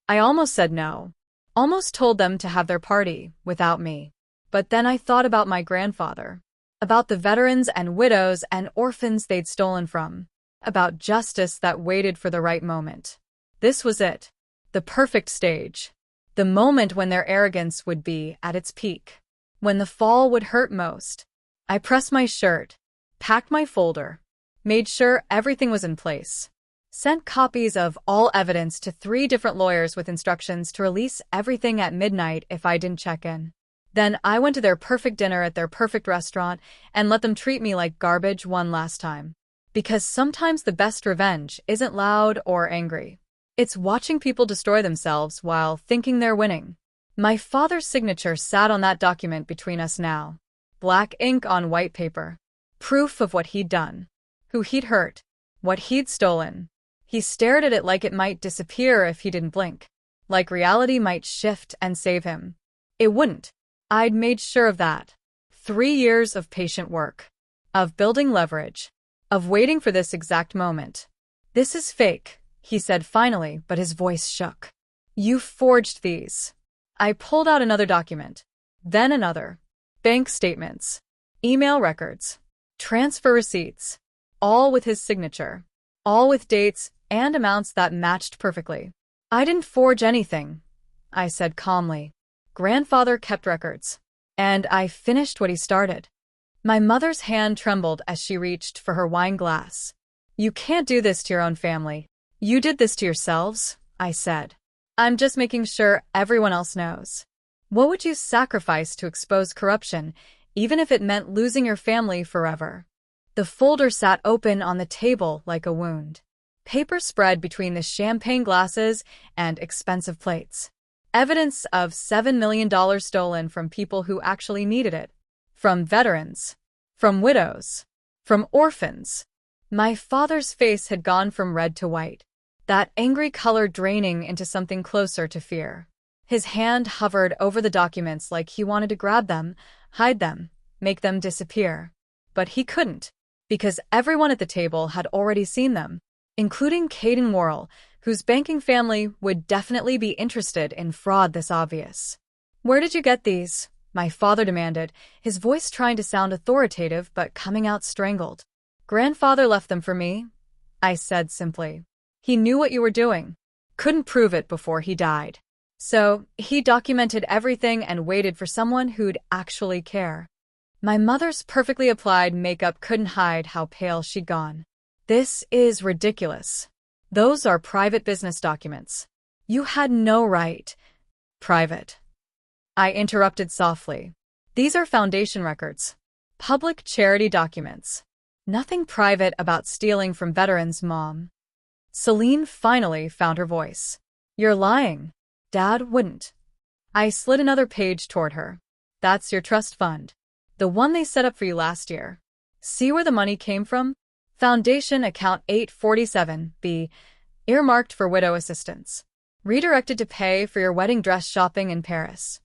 I almost said no. Almost told them to have their party without me. But then I thought about my grandfather. About the veterans and widows and orphans they'd stolen from. About justice that waited for the right moment. This was it. The perfect stage. The moment when their arrogance would be at its peak. When the fall would hurt most. I pressed my shirt. Packed my folder. Made sure everything was in place. Sent copies of all evidence to 3 different lawyers with instructions to release everything at midnight if I didn't check in. Then I went to their perfect dinner at their perfect restaurant and let them treat me like garbage one last time. Because sometimes the best revenge isn't loud or angry. It's watching people destroy themselves while thinking they're winning. My father's signature sat on that document between us now. Black ink on white paper. Proof of what he'd done. Who he'd hurt. What he'd stolen. He stared at it like it might disappear if he didn't blink. Like reality might shift and save him. It wouldn't. I'd made sure of that. 3 years of patient work. Of building leverage. Of waiting for this exact moment. This is fake, he said finally, but his voice shook. You forged these. I pulled out another document. Then another. Bank statements. Email records. Transfer receipts. All with his signature. All with dates and amounts that matched perfectly. I didn't forge anything, I said calmly. Grandfather kept records. And I finished what he started. My mother's hand trembled as she reached for her wine glass. You can't do this to your own family. You did this to yourselves, I said. I'm just making sure everyone else knows. What would you sacrifice to expose corruption, even if it meant losing your family forever? The folder sat open on the table like a wound. Paper spread between the champagne glasses and expensive plates. Evidence of $7 million stolen from people who actually needed it. From veterans. From widows. From orphans. My father's face had gone from red to white. That angry color draining into something closer to fear. His hand hovered over the documents like he wanted to grab them, hide them, make them disappear. But he couldn't. Because everyone at the table had already seen them. Including Caden Worrell, whose banking family would definitely be interested in fraud this obvious. Where did you get these? My father demanded, his voice trying to sound authoritative but coming out strangled. Grandfather left them for me, I said simply. He knew what you were doing. Couldn't prove it before he died. So, he documented everything and waited for someone who'd actually care. My mother's perfectly applied makeup couldn't hide how pale she'd gone. This is ridiculous. Those are private business documents. You had no right. Private. I interrupted softly. These are foundation records. Public charity documents. Nothing private about stealing from veterans, Mom. Celine finally found her voice. You're lying. Dad wouldn't. I slid another page toward her. That's your trust fund. The one they set up for you last year. See where the money came from? Foundation account 847B, earmarked for widow assistance. Redirected to pay for your wedding dress shopping in Paris.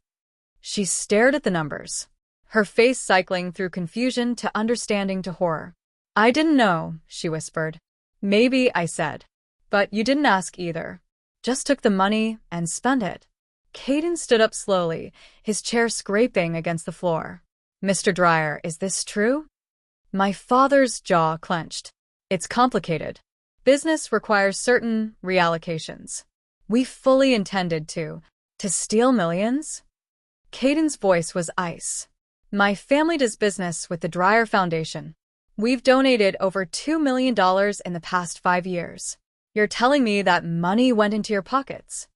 She stared at the numbers, her face cycling through confusion to understanding to horror. I didn't know, she whispered. Maybe, I said. But you didn't ask either. Just took the money and spent it. Caden stood up slowly, his chair scraping against the floor. Mr. Dreyer, is this true? My father's jaw clenched. It's complicated. Business requires certain reallocations. We fully intended to steal millions? Caden's voice was ice. My family does business with the Dreyer Foundation. We've donated over $2 million in the past 5 years. You're telling me that money went into your pockets?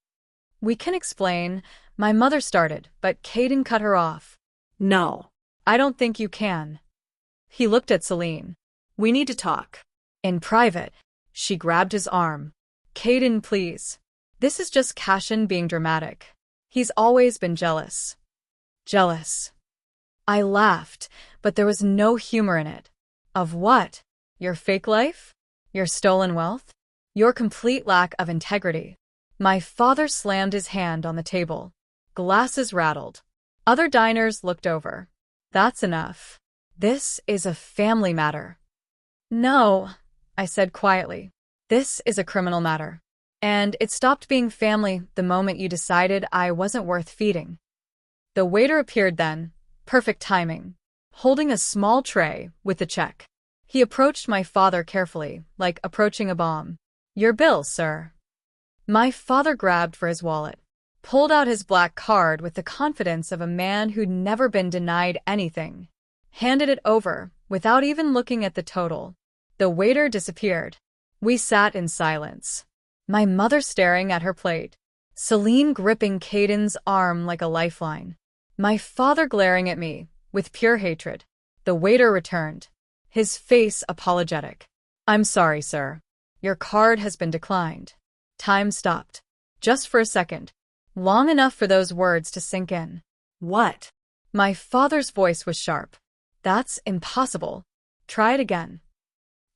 We can explain. My mother started, but Caden cut her off. No. I don't think you can. He looked at Celine. We need to talk. In private. She grabbed his arm. Caden, please. This is just Cashin being dramatic. He's always been jealous. Jealous. I laughed, but there was no humor in it. Of what? Your fake life? Your stolen wealth? Your complete lack of integrity. My father slammed his hand on the table. Glasses rattled. Other diners looked over. That's enough. This is a family matter. No, I said quietly. This is a criminal matter. And it stopped being family the moment you decided I wasn't worth feeding. The waiter appeared then, perfect timing, holding a small tray with the check. He approached my father carefully, like approaching a bomb. Your bill, sir. My father grabbed for his wallet, pulled out his black card with the confidence of a man who'd never been denied anything, handed it over without even looking at the total. The waiter disappeared. We sat in silence. My mother staring at her plate, Celine gripping Caden's arm like a lifeline. My father glaring at me, with pure hatred. The waiter returned, his face apologetic. I'm sorry, sir. Your card has been declined. Time stopped. Just for a second. Long enough for those words to sink in. What? My father's voice was sharp. That's impossible. Try it again.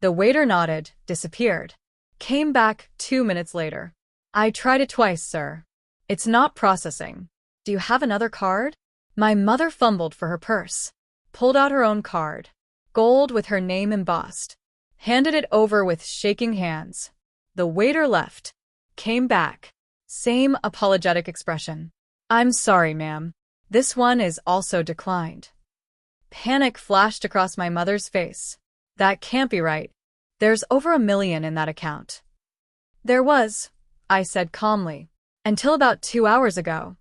The waiter nodded, disappeared. Came back 2 minutes later. I tried it twice, sir. It's not processing. Do you have another card? My mother fumbled for her purse, pulled out her own card, gold with her name embossed, handed it over with shaking hands. The waiter left, came back, same apologetic expression. I'm sorry, ma'am. This one is also declined. Panic flashed across my mother's face. That can't be right. There's over $1 million in that account. There was, I said calmly, until about 2 hours ago.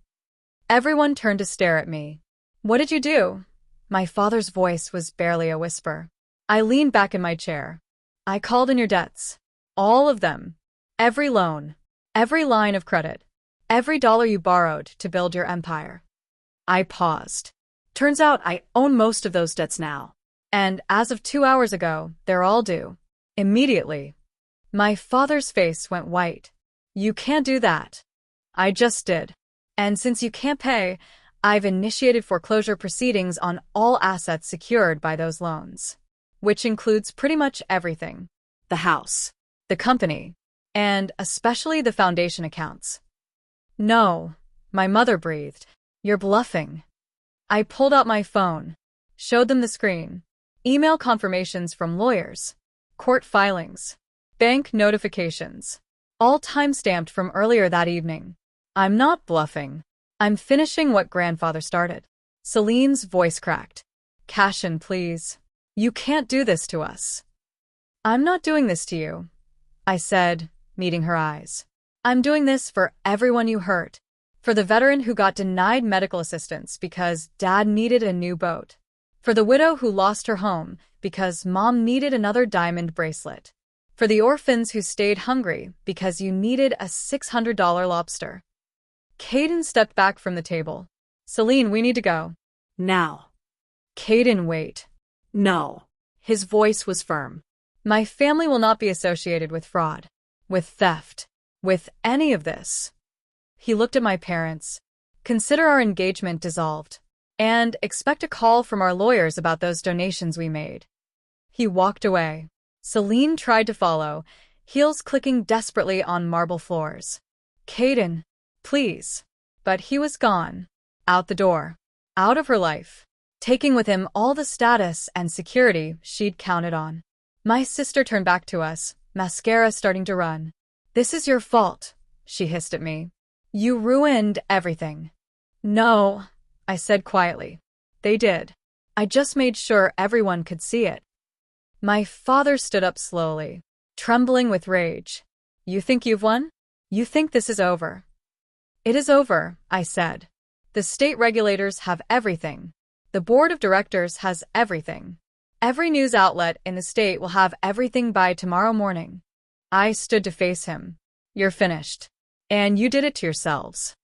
Everyone turned to stare at me. What did you do? My father's voice was barely a whisper. I leaned back in my chair. I called in your debts. All of them. Every loan. Every line of credit. Every dollar you borrowed to build your empire. I paused. Turns out I own most of those debts now. And as of 2 hours ago, they're all due. Immediately. My father's face went white. You can't do that. I just did. And since you can't pay, I've initiated foreclosure proceedings on all assets secured by those loans. Which includes pretty much everything. The house. The company. And especially the foundation accounts. No, my mother breathed. You're bluffing. I pulled out my phone. Showed them the screen. Email confirmations from lawyers. Court filings. Bank notifications. All time-stamped from earlier that evening. I'm not bluffing. I'm finishing what grandfather started. Celine's voice cracked. Cashin, please. You can't do this to us. I'm not doing this to you, I said, meeting her eyes. I'm doing this for everyone you hurt. For the veteran who got denied medical assistance because dad needed a new boat. For the widow who lost her home because mom needed another diamond bracelet. For the orphans who stayed hungry because you needed a $600 lobster. Caden stepped back from the table. Celine, we need to go. Now. Caden, wait. No. His voice was firm. My family will not be associated with fraud, with theft, with any of this. He looked at my parents, Consider our engagement dissolved. And expect a call from our lawyers about those donations we made. He walked away. Celine tried to follow, heels clicking desperately on marble floors. Caden, please. But he was gone. Out the door. Out of her life. Taking with him all the status and security she'd counted on. My sister turned back to us, mascara starting to run. This is your fault, she hissed at me. You ruined everything. No, I said quietly. They did. I just made sure everyone could see it. My father stood up slowly, trembling with rage. You think you've won? You think this is over? It is over, I said. The state regulators have everything. The board of directors has everything. Every news outlet in the state will have everything by tomorrow morning. I stood to face him. You're finished. And you did it to yourselves.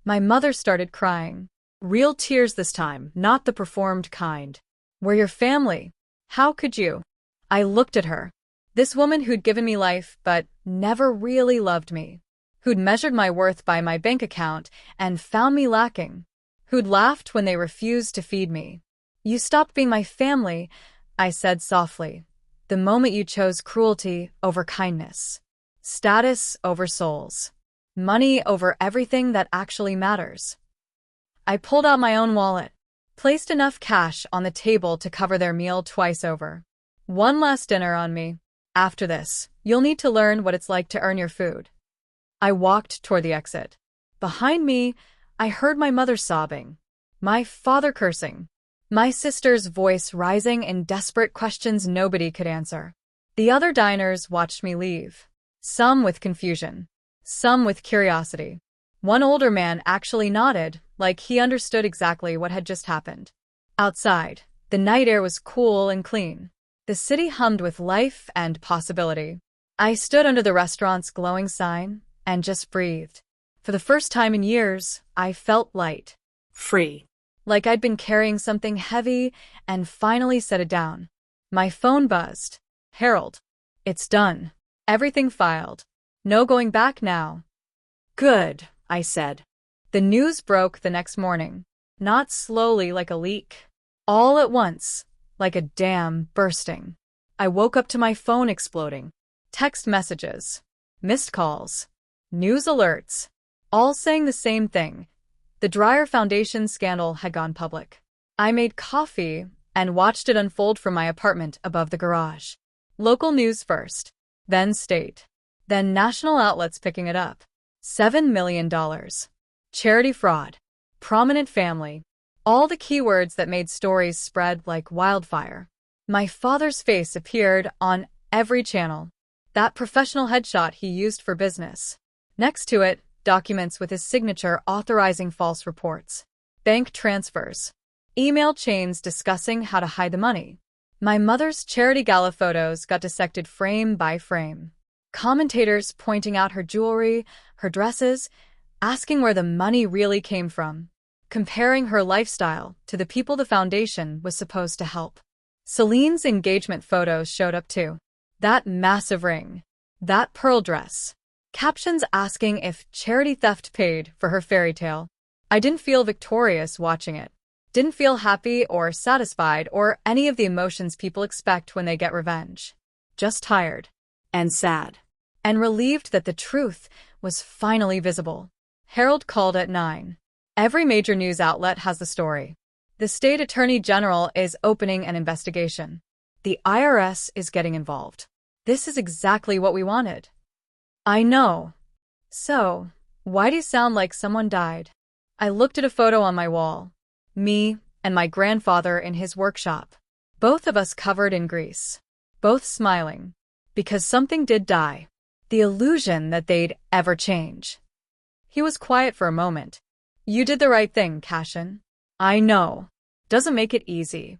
My mother started crying. Real tears this time, not the performed kind. We're your family. How could you? I looked at her. This woman who'd given me life but never really loved me. Who'd measured my worth by my bank account and found me lacking. Who'd laughed when they refused to feed me. You stopped being my family, I said softly, the moment you chose cruelty over kindness. Status over souls. Money over everything that actually matters. I pulled out my own wallet, placed enough cash on the table to cover their meal twice over. One last dinner on me. After this, you'll need to learn what it's like to earn your food. I walked toward the exit. Behind me, I heard my mother sobbing, my father cursing, my sister's voice rising in desperate questions nobody could answer. The other diners watched me leave, some with confusion, some with curiosity. One older man actually nodded, like he understood exactly what had just happened. Outside, the night air was cool and clean. The city hummed with life and possibility. I stood under the restaurant's glowing sign and just breathed. For the first time in years, I felt light. Free. Like I'd been carrying something heavy and finally set it down. My phone buzzed. Harold. It's done. Everything filed. No going back now. Good, I said. The news broke the next morning. Not slowly like a leak. All at once, like a dam bursting. I woke up to my phone exploding. Text messages. Missed calls. News alerts. All saying the same thing. The Dreyer Foundation scandal had gone public. I made coffee and watched it unfold from my apartment above the garage. Local news first, then state, then national outlets picking it up. $7 million. Charity fraud. Prominent family. All the keywords that made stories spread like wildfire. My father's face appeared on every channel. That professional headshot he used for business. Next to it, documents with his signature authorizing false reports. Bank transfers. Email chains discussing how to hide the money. My mother's charity gala photos got dissected frame by frame. Commentators pointing out her jewelry, her dresses, asking where the money really came from. Comparing her lifestyle to the people the foundation was supposed to help. Celine's engagement photos showed up too. That massive ring. That pearl dress. Captions asking if charity theft paid for her fairy tale. I didn't feel victorious watching it. Didn't feel happy or satisfied or any of the emotions people expect when they get revenge. Just tired. And sad. And relieved that the truth was finally visible. Harold called at 9. Every major news outlet has the story. The state attorney general is opening an investigation. The IRS is getting involved. This is exactly what we wanted. I know. So, why do you sound like someone died? I looked at a photo on my wall. Me and my grandfather in his workshop. Both of us covered in grease. Both smiling. Because something did die. The illusion that they'd ever change. He was quiet for a moment. You did the right thing, Cashin. I know. Doesn't make it easy.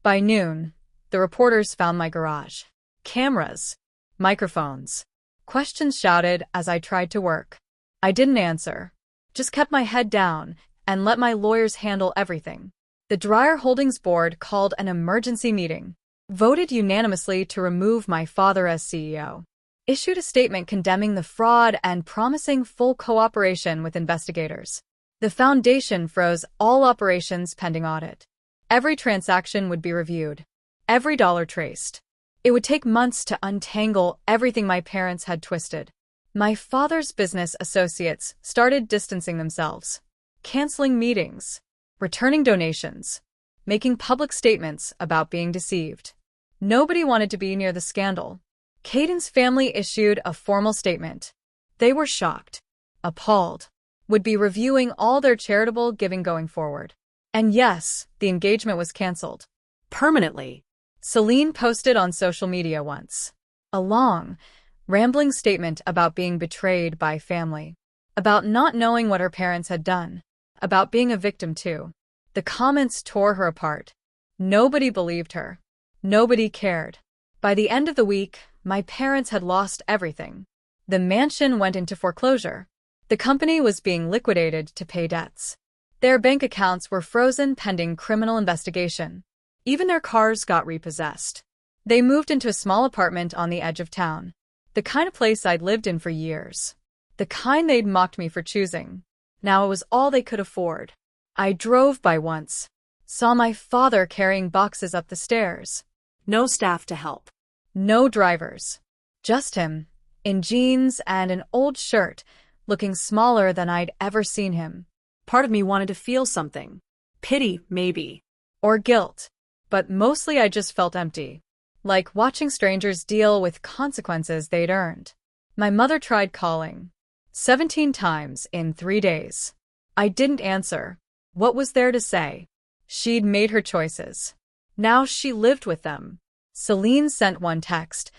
By noon, the reporters found my garage. Cameras. Microphones. Questions shouted as I tried to work. I didn't answer. Just kept my head down and let my lawyers handle everything. The Dreyer Holdings board called an emergency meeting. Voted unanimously to remove my father as CEO. Issued a statement condemning the fraud and promising full cooperation with investigators. The foundation froze all operations pending audit. Every transaction would be reviewed, every dollar traced. It would take months to untangle everything my parents had twisted. My father's business associates started distancing themselves, canceling meetings, returning donations, making public statements about being deceived. Nobody wanted to be near the scandal. Caden's family issued a formal statement. They were shocked, appalled, would be reviewing all their charitable giving going forward. And yes, the engagement was canceled. Permanently. Celine posted on social media once. A long, rambling statement about being betrayed by family. About not knowing what her parents had done. About being a victim too. The comments tore her apart. Nobody believed her. Nobody cared. By the end of the week, my parents had lost everything. The mansion went into foreclosure. The company was being liquidated to pay debts. Their bank accounts were frozen pending criminal investigation. Even their cars got repossessed. They moved into a small apartment on the edge of town. The kind of place I'd lived in for years. The kind they'd mocked me for choosing. Now it was all they could afford. I drove by once. Saw my father carrying boxes up the stairs. No staff to help. No drivers. Just him, in jeans and an old shirt, looking smaller than I'd ever seen him. Part of me wanted to feel something. Pity, maybe. Or guilt. But mostly I just felt empty. Like watching strangers deal with consequences they'd earned. My mother tried calling. 17 times in 3 days. I didn't answer. What was there to say? She'd made her choices. Now she lived with them. Celine sent one text.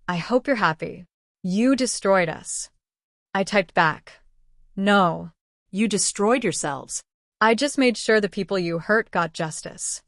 I hope you're happy. You destroyed us. I typed back. No. You destroyed yourselves. I just made sure the people you hurt got justice.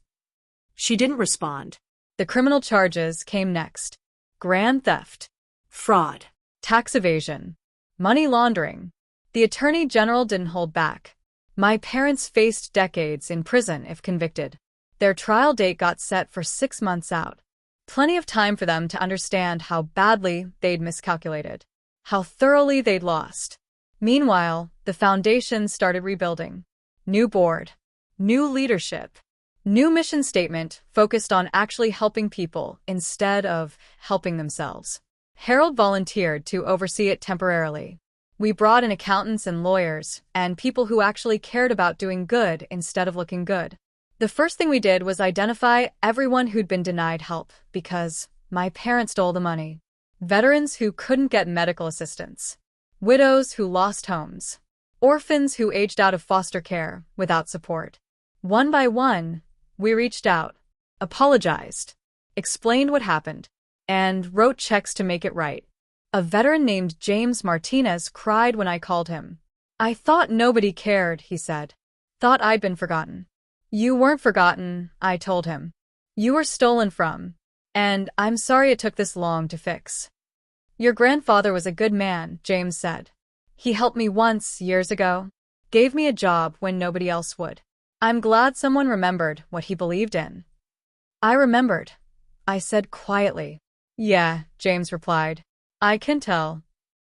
She didn't respond. The criminal charges came next. Grand theft. Fraud. Tax evasion. Money laundering. The Attorney General didn't hold back. My parents faced decades in prison if convicted. Their trial date got set for 6 months out. Plenty of time for them to understand how badly they'd miscalculated. How thoroughly they'd lost. Meanwhile, the foundation started rebuilding. New board. New leadership. New mission statement focused on actually helping people instead of helping themselves. Harold volunteered to oversee it temporarily. We brought in accountants and lawyers, and people who actually cared about doing good instead of looking good. The first thing we did was identify everyone who'd been denied help because my parents stole the money. Veterans who couldn't get medical assistance. Widows who lost homes. Orphans who aged out of foster care without support. One by one, we reached out, apologized, explained what happened, and wrote checks to make it right. A veteran named James Martinez cried when I called him. I thought nobody cared, he said. Thought I'd been forgotten. You weren't forgotten, I told him. You were stolen from, and I'm sorry it took this long to fix. Your grandfather was a good man, James said. He helped me once, years ago. Gave me a job when nobody else would. I'm glad someone remembered what he believed in. I remembered, I said quietly. Yeah, James replied. I can tell.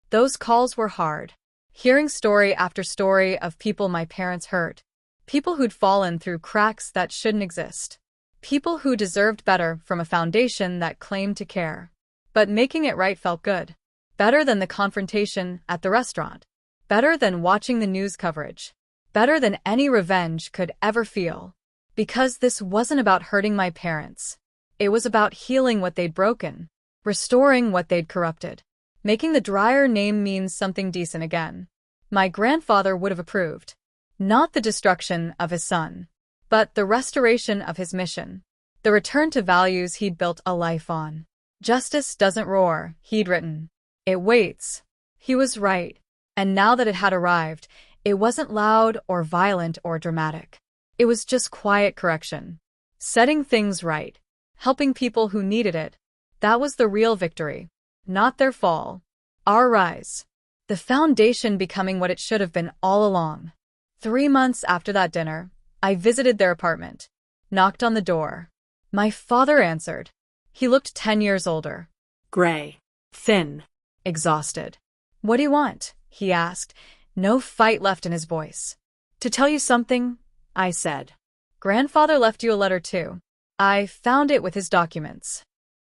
Those calls were hard. Hearing story after story of people my parents hurt. People who'd fallen through cracks that shouldn't exist. People who deserved better from a foundation that claimed to care. But making it right felt good. Better than the confrontation at the restaurant. Better than watching the news coverage. Better than any revenge could ever feel. Because this wasn't about hurting my parents. It was about healing what they'd broken. Restoring what they'd corrupted. Making the Dreyer name mean something decent again. My grandfather would have approved. Not the destruction of his son, but the restoration of his mission. The return to values he'd built a life on. Justice doesn't roar, he'd written. It waits. He was right. And now that it had arrived, it wasn't loud or violent or dramatic. It was just quiet correction. Setting things right. Helping people who needed it. That was the real victory. Not their fall. Our rise. The foundation becoming what it should have been all along. 3 months after that dinner, I visited their apartment. Knocked on the door. My father answered. He looked 10 years older. Gray. Thin. Exhausted. What do you want? He asked, no fight left in his voice. To tell you something, I said. Grandfather left you a letter too. I found it with his documents.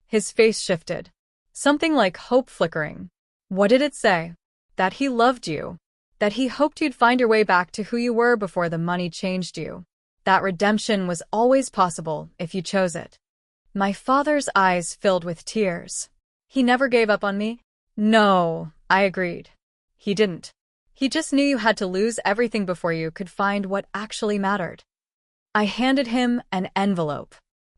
His face shifted. Something like hope flickering. What did it say? That he loved you. That he hoped you'd find your way back to who you were before the money changed you. That redemption was always possible if you chose it. My father's eyes filled with tears. He never gave up on me? No, I agreed. He didn't. He just knew you had to lose everything before you could find what actually mattered. I handed him an envelope.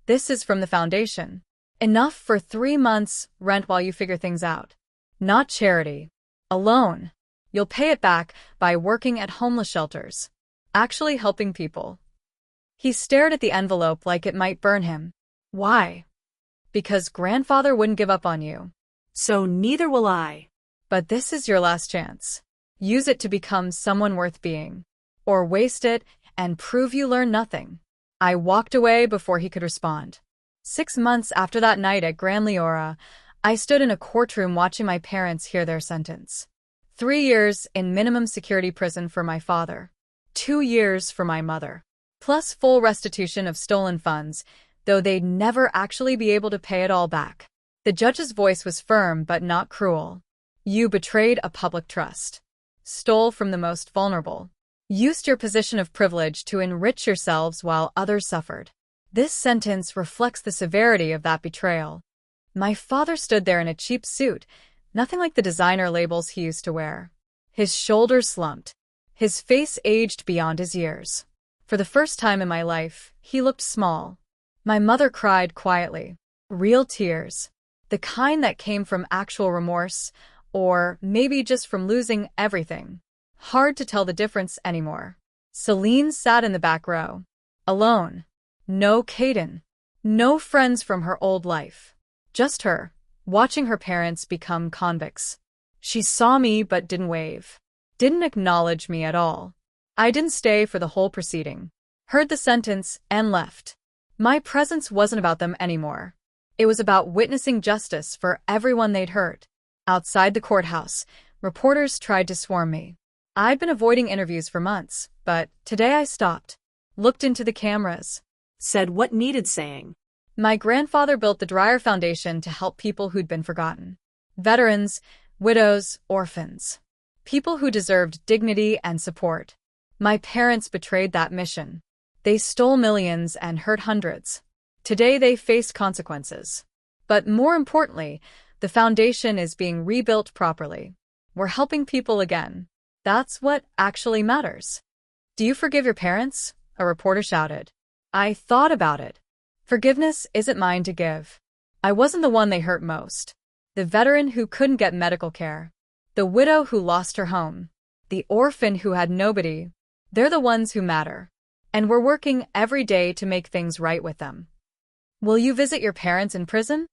This is from the foundation. Enough for 3 months' rent while you figure things out. Not charity. A loan. You'll pay it back by working at homeless shelters. Actually helping people. He stared at the envelope like it might burn him. Why? Because grandfather wouldn't give up on you. So neither will I. But this is your last chance. Use it to become someone worth being. Or waste it and prove you learn nothing. I walked away before he could respond. 6 months after that night at Grand Leora, I stood in a courtroom watching my parents hear their sentence. 3 years in minimum security prison for my father. 2 years for my mother. Plus full restitution of stolen funds, though they'd never actually be able to pay it all back. The judge's voice was firm but not cruel. You betrayed a public trust. Stole from the most vulnerable. Used your position of privilege to enrich yourselves while others suffered. This sentence reflects the severity of that betrayal. My father stood there in a cheap suit, nothing like the designer labels he used to wear. His shoulders slumped. His face aged beyond his years. For the first time in my life, he looked small. My mother cried quietly. Real tears. The kind that came from actual remorse, or maybe just from losing everything. Hard to tell the difference anymore. Celine sat in the back row. Alone. No Caden. No friends from her old life. Just her, watching her parents become convicts. She saw me but didn't wave. Didn't acknowledge me at all. I didn't stay for the whole proceeding. Heard the sentence and left. My presence wasn't about them anymore. It was about witnessing justice for everyone they'd hurt. Outside the courthouse, reporters tried to swarm me. I'd been avoiding interviews for months, but today I stopped. Looked into the cameras. Said what needed saying. My grandfather built the Dreyer Foundation to help people who'd been forgotten. Veterans, widows, orphans. People who deserved dignity and support. My parents betrayed that mission. They stole millions and hurt hundreds. Today they face consequences. But more importantly, the foundation is being rebuilt properly. We're helping people again. That's what actually matters. Do you forgive your parents? A reporter shouted. I thought about it. Forgiveness isn't mine to give. I wasn't the one they hurt most. The veteran who couldn't get medical care. The widow who lost her home. The orphan who had nobody. They're the ones who matter. And we're working every day to make things right with them. Will you visit your parents in prison?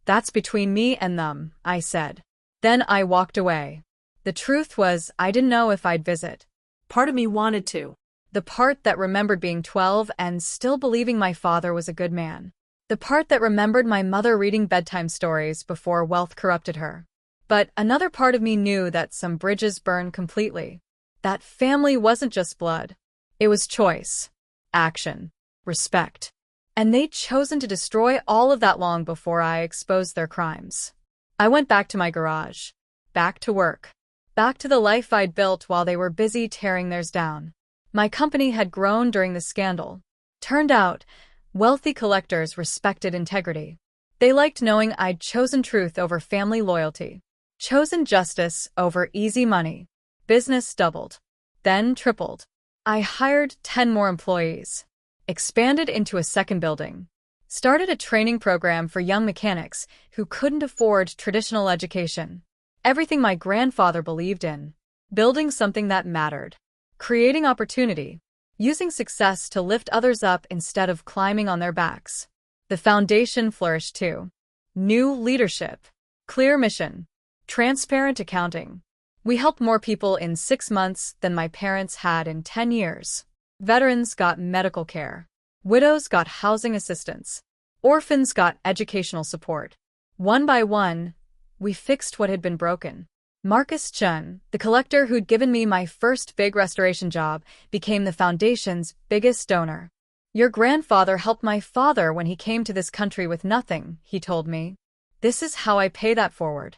That's between me and them, I said. Then I walked away. The truth was, I didn't know if I'd visit. Part of me wanted to. The part that remembered being 12 and still believing my father was a good man. The part that remembered my mother reading bedtime stories before wealth corrupted her. But another part of me knew that some bridges burned completely. That family wasn't just blood. It was choice, action, respect. And they'd chosen to destroy all of that long before I exposed their crimes. I went back to my garage. Back to work. Back to the life I'd built while they were busy tearing theirs down. My company had grown during the scandal. Turned out, wealthy collectors respected integrity. They liked knowing I'd chosen truth over family loyalty. Chosen justice over easy money. Business doubled. Then tripled. I hired 10 more employees. Expanded into a second building. Started a training program for young mechanics who couldn't afford traditional education. Everything my grandfather believed in. Building something that mattered. Creating opportunity. Using success to lift others up instead of climbing on their backs. The foundation flourished too. New leadership. Clear mission. Transparent accounting. We helped more people in 6 months than my parents had in 10 years. Veterans got medical care. Widows got housing assistance. Orphans got educational support. One by one, we fixed what had been broken. Marcus Chun, the collector who'd given me my first big restoration job, became the foundation's biggest donor. Your grandfather helped my father when he came to this country with nothing, he told me. This is how I pay that forward.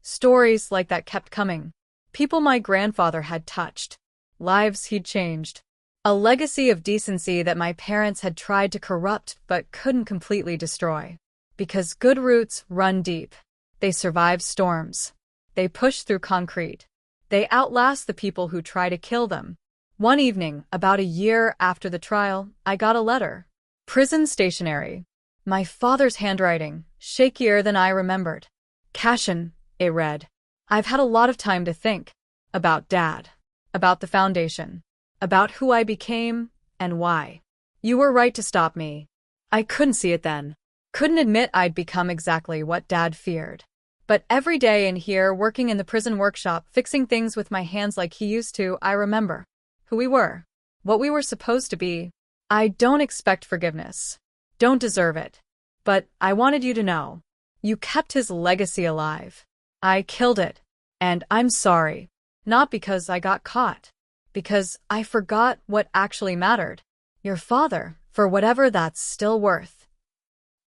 Stories like that kept coming. People my grandfather had touched. Lives he'd changed. A legacy of decency that my parents had tried to corrupt but couldn't completely destroy. Because good roots run deep. They survive storms. They push through concrete. They outlast the people who try to kill them. One evening, about a year after the trial, I got a letter. Prison stationery. My father's handwriting, shakier than I remembered. Cashin, it read. I've had a lot of time to think. About Dad. About the foundation. About who I became and why. You were right to stop me. I couldn't see it then. Couldn't admit I'd become exactly what Dad feared. But every day in here, working in the prison workshop, fixing things with my hands like he used to, I remember who we were, what we were supposed to be. I don't expect forgiveness. Don't deserve it. But I wanted you to know. You kept his legacy alive. I killed it. And I'm sorry. Not because I got caught. Because I forgot what actually mattered. Your father, for whatever that's still worth.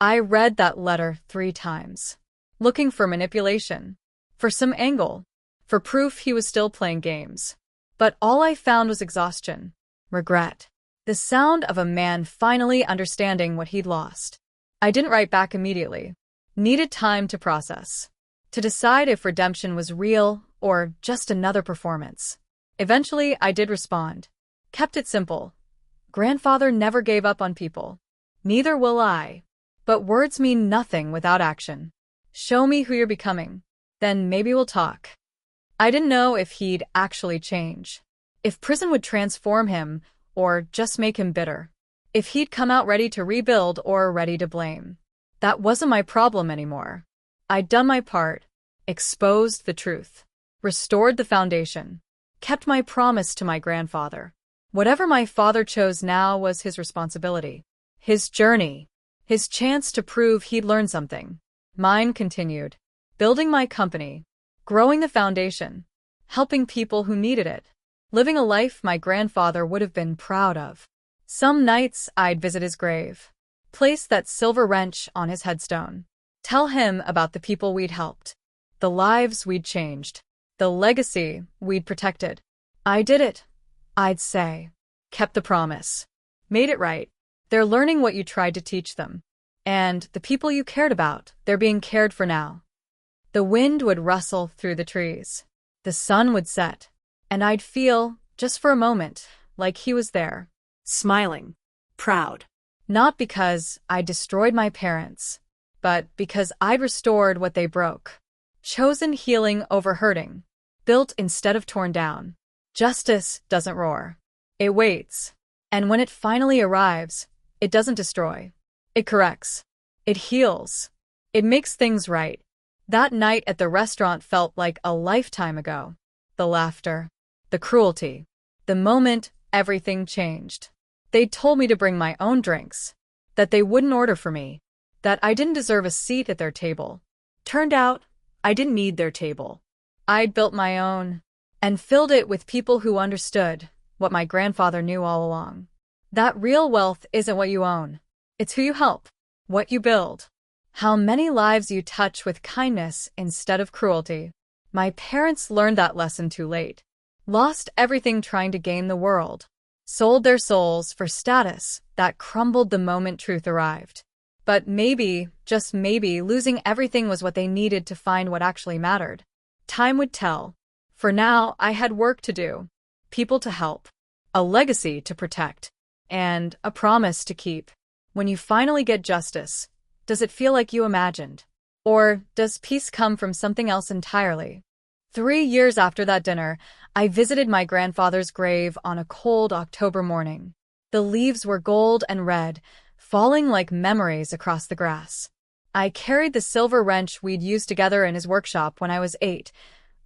I read that letter 3 times. Looking for manipulation. For some angle. For proof he was still playing games. But all I found was exhaustion. Regret. The sound of a man finally understanding what he'd lost. I didn't write back immediately. Needed time to process. To decide if redemption was real or just another performance. Eventually, I did respond. Kept it simple. Grandfather never gave up on people. Neither will I. But words mean nothing without action. Show me who you're becoming. Then maybe we'll talk. I didn't know if he'd actually change. If prison would transform him, or just make him bitter. If he'd come out ready to rebuild or ready to blame. That wasn't my problem anymore. I'd done my part. Exposed the truth. Restored the foundation. Kept my promise to my grandfather. Whatever my father chose now was his responsibility. His journey. His chance to prove he'd learned something. Mine continued. Building my company. Growing the foundation. Helping people who needed it. Living a life my grandfather would have been proud of. Some nights I'd visit his grave. Place that silver wrench on his headstone. Tell him about the people we'd helped. The lives we'd changed. The legacy we'd protected. I did it, I'd say. Kept the promise. Made it right. They're learning what you tried to teach them. And the people you cared about, they're being cared for now. The wind would rustle through the trees. The sun would set. And I'd feel, just for a moment, like he was there. Smiling. Proud. Not because I destroyed my parents, but because I'd restored what they broke. Chosen healing over hurting. Built instead of torn down. Justice doesn't roar. It waits. And when it finally arrives, it doesn't destroy. It corrects. It heals. It makes things right. That night at the restaurant felt like a lifetime ago. The laughter. The cruelty. The moment everything changed. They'd told me to bring my own drinks. That they wouldn't order for me. That I didn't deserve a seat at their table. Turned out, I didn't need their table. I'd built my own. And filled it with people who understood what my grandfather knew all along. That real wealth isn't what you own. It's who you help. What you build. How many lives you touch with kindness instead of cruelty. My parents learned that lesson too late. Lost everything trying to gain the world. Sold their souls for status that crumbled the moment truth arrived. But maybe, just maybe, losing everything was what they needed to find what actually mattered. Time would tell. For now, I had work to do. People to help. A legacy to protect. And a promise to keep. When you finally get justice, does it feel like you imagined? Or does peace come from something else entirely? 3 years after that dinner, I visited my grandfather's grave on a cold October morning. The leaves were gold and red, falling like memories across the grass. I carried the silver wrench we'd used together in his workshop when I was 8,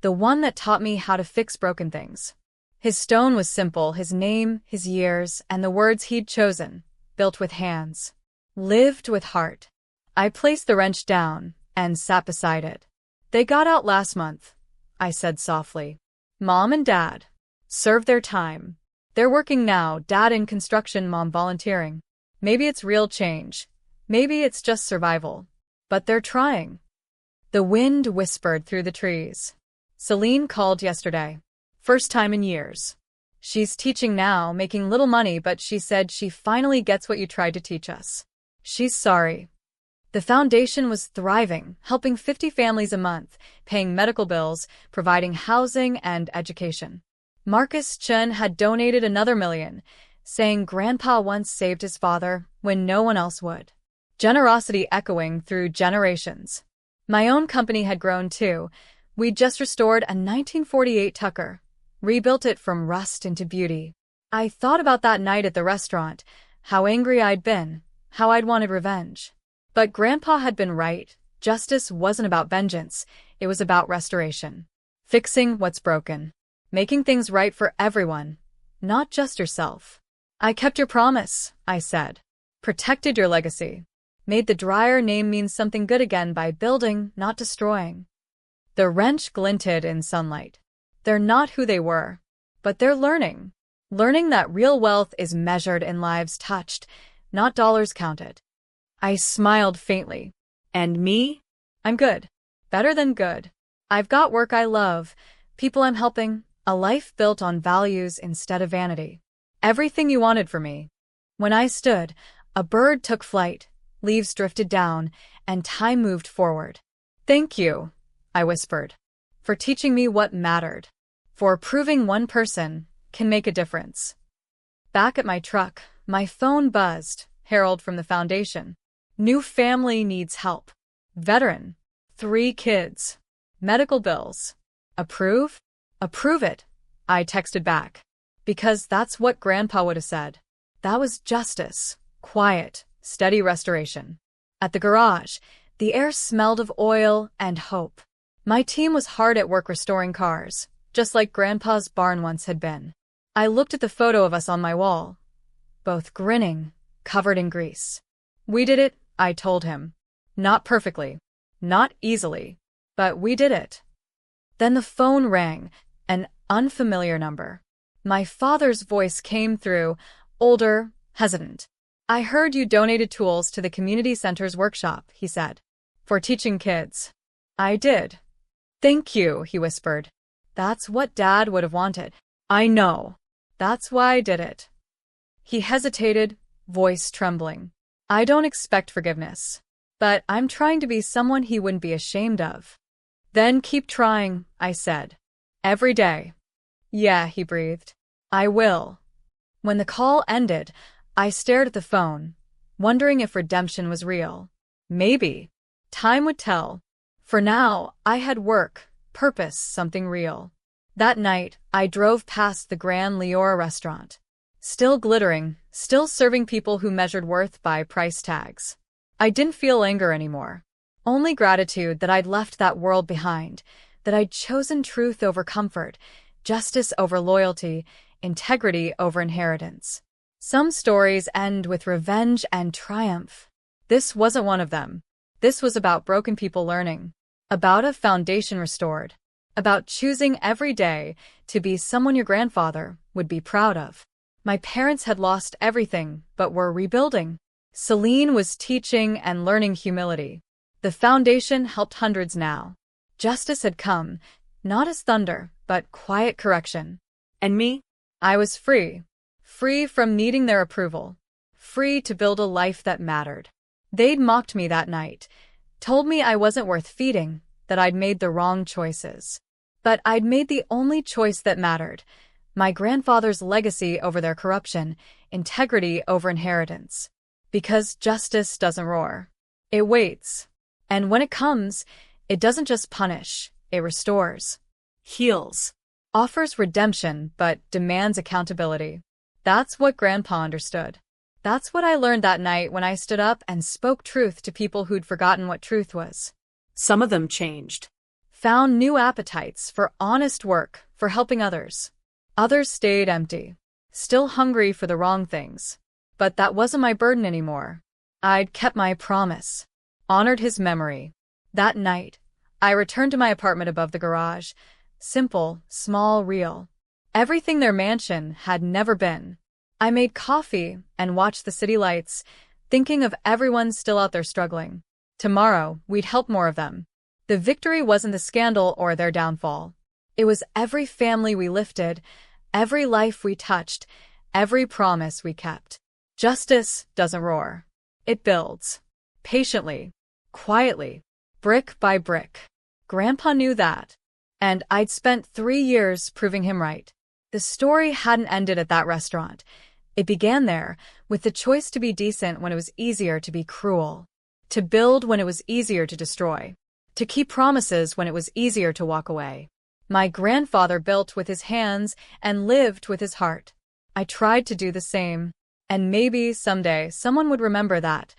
the one that taught me how to fix broken things. His stone was simple, his name, his years, and the words he'd chosen, built with hands. Lived with heart. I placed the wrench down and sat beside it. They got out last month. I said softly. Mom and Dad. Served their time. They're working now, Dad in construction, Mom volunteering. Maybe it's real change. Maybe it's just survival. But they're trying. The wind whispered through the trees. Celine called yesterday. First time in years. She's teaching now, making little money, but she said she finally gets what you tried to teach us. She's sorry. The foundation was thriving, helping 50 families a month, paying medical bills, providing housing and education. Marcus Chen had donated another $1 million, saying Grandpa once saved his father when no one else would. Generosity echoing through generations. My own company had grown too. We'd just restored a 1948 Tucker, rebuilt it from rust into beauty. I thought about that night at the restaurant, how angry I'd been, how I'd wanted revenge. But Grandpa had been right. Justice wasn't about vengeance, it was about restoration. Fixing what's broken. Making things right for everyone, not just yourself. I kept your promise, I said. Protected your legacy. Made the Dryer name mean something good again by building, not destroying. The wrench glinted in sunlight. They're not who they were, but they're learning. Learning that real wealth is measured in lives touched, not dollars counted. I smiled faintly. And me? I'm good. Better than good. I've got work I love, people I'm helping, a life built on values instead of vanity. Everything you wanted for me. When I stood, a bird took flight, leaves drifted down, and time moved forward. Thank you, I whispered, for teaching me what mattered, for proving one person can make a difference. Back at my truck, my phone buzzed, herald from the foundation. New family needs help. Veteran. 3 kids. Medical bills. Approve? Approve it, I texted back. Because that's what Grandpa would have said. That was justice. Quiet, steady restoration. At the garage, the air smelled of oil and hope. My team was hard at work restoring cars, just like Grandpa's barn once had been. I looked at the photo of us on my wall, both grinning, covered in grease. We did it, I told him. Not perfectly, not easily, but we did it. Then the phone rang, an unfamiliar number. My father's voice came through, older, hesitant. I heard you donated tools to the community center's workshop, he said. For teaching kids. I did. Thank you, he whispered. That's what Dad would have wanted. I know. That's why I did it. He hesitated, voice trembling. I don't expect forgiveness, but I'm trying to be someone he wouldn't be ashamed of. Then keep trying, I said. Every day. Yeah, he breathed. I will. When the call ended, I stared at the phone, wondering if redemption was real. Maybe. Time would tell. For now, I had work, purpose, something real. That night, I drove past the Grand Leora restaurant. Still glittering, still serving people who measured worth by price tags. I didn't feel anger anymore. Only gratitude that I'd left that world behind, that I'd chosen truth over comfort, justice over loyalty, integrity over inheritance. Some stories end with revenge and triumph. This wasn't one of them. This was about broken people learning, about a foundation restored, about choosing every day to be someone your grandfather would be proud of. My parents had lost everything, but were rebuilding. Celine was teaching and learning humility. The foundation helped hundreds now. Justice had come, not as thunder, but quiet correction. And me? I was free. Free from needing their approval. Free to build a life that mattered. They'd mocked me that night, told me I wasn't worth feeding, that I'd made the wrong choices. But I'd made the only choice that mattered. My grandfather's legacy over their corruption, integrity over inheritance. Because justice doesn't roar. It waits. And when it comes, it doesn't just punish, it restores. Heals. Offers redemption, but demands accountability. That's what Grandpa understood. That's what I learned that night when I stood up and spoke truth to people who'd forgotten what truth was. Some of them changed. Found new appetites for honest work, for helping others. Others stayed empty, still hungry for the wrong things. But that wasn't my burden anymore. I'd kept my promise, honored his memory. That night, I returned to my apartment above the garage, Simple, small, real. Everything their mansion had never been. I made coffee and watched the city lights, thinking of everyone still out there struggling. Tomorrow, we'd help more of them. The victory wasn't the scandal or their downfall. It was every family we lifted, every life we touched, every promise we kept. Justice doesn't roar. It builds. Patiently. Quietly. Brick by brick. Grandpa knew that. And I'd spent 3 years proving him right. The story hadn't ended at that restaurant. It began there, with the choice to be decent when it was easier to be cruel. To build when it was easier to destroy. To keep promises when it was easier to walk away. My grandfather built with his hands and lived with his heart. I tried to do the same. And maybe someday someone would remember that.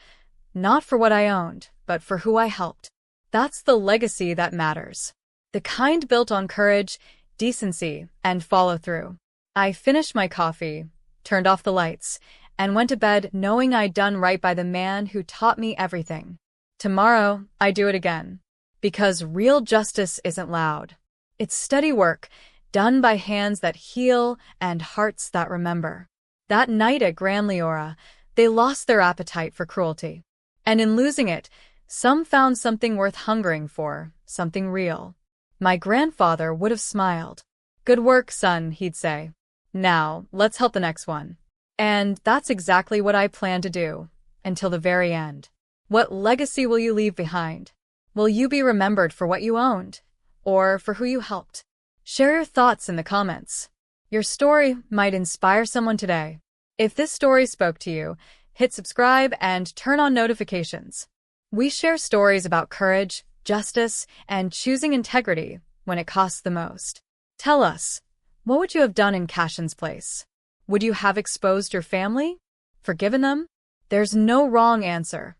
Not for what I owned, but for who I helped. That's the legacy that matters. The kind built on courage, decency, and follow-through. I finished my coffee, turned off the lights, and went to bed knowing I'd done right by the man who taught me everything. Tomorrow, I do it again. Because real justice isn't loud. It's steady work, done by hands that heal and hearts that remember. That night at Gran Leora, they lost their appetite for cruelty. And in losing it, some found something worth hungering for, something real. My grandfather would have smiled. "Good work, son," he'd say. "Now, let's help the next one." And that's exactly what I plan to do, until the very end. What legacy will you leave behind? Will you be remembered for what you owned, or for who you helped? Share your thoughts in the comments. Your story might inspire someone today. If this story spoke to you, hit subscribe and turn on notifications. We share stories about courage, justice, and choosing integrity when it costs the most. Tell us, what would you have done in Cashin's place? Would you have exposed your family? Forgiven them? There's no wrong answer,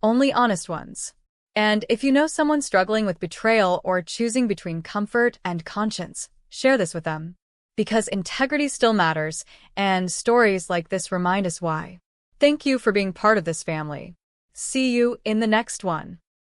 only honest ones. And if you know someone struggling with betrayal or choosing between comfort and conscience, share this with them. Because integrity still matters, and stories like this remind us why. Thank you for being part of this family. See you in the next one.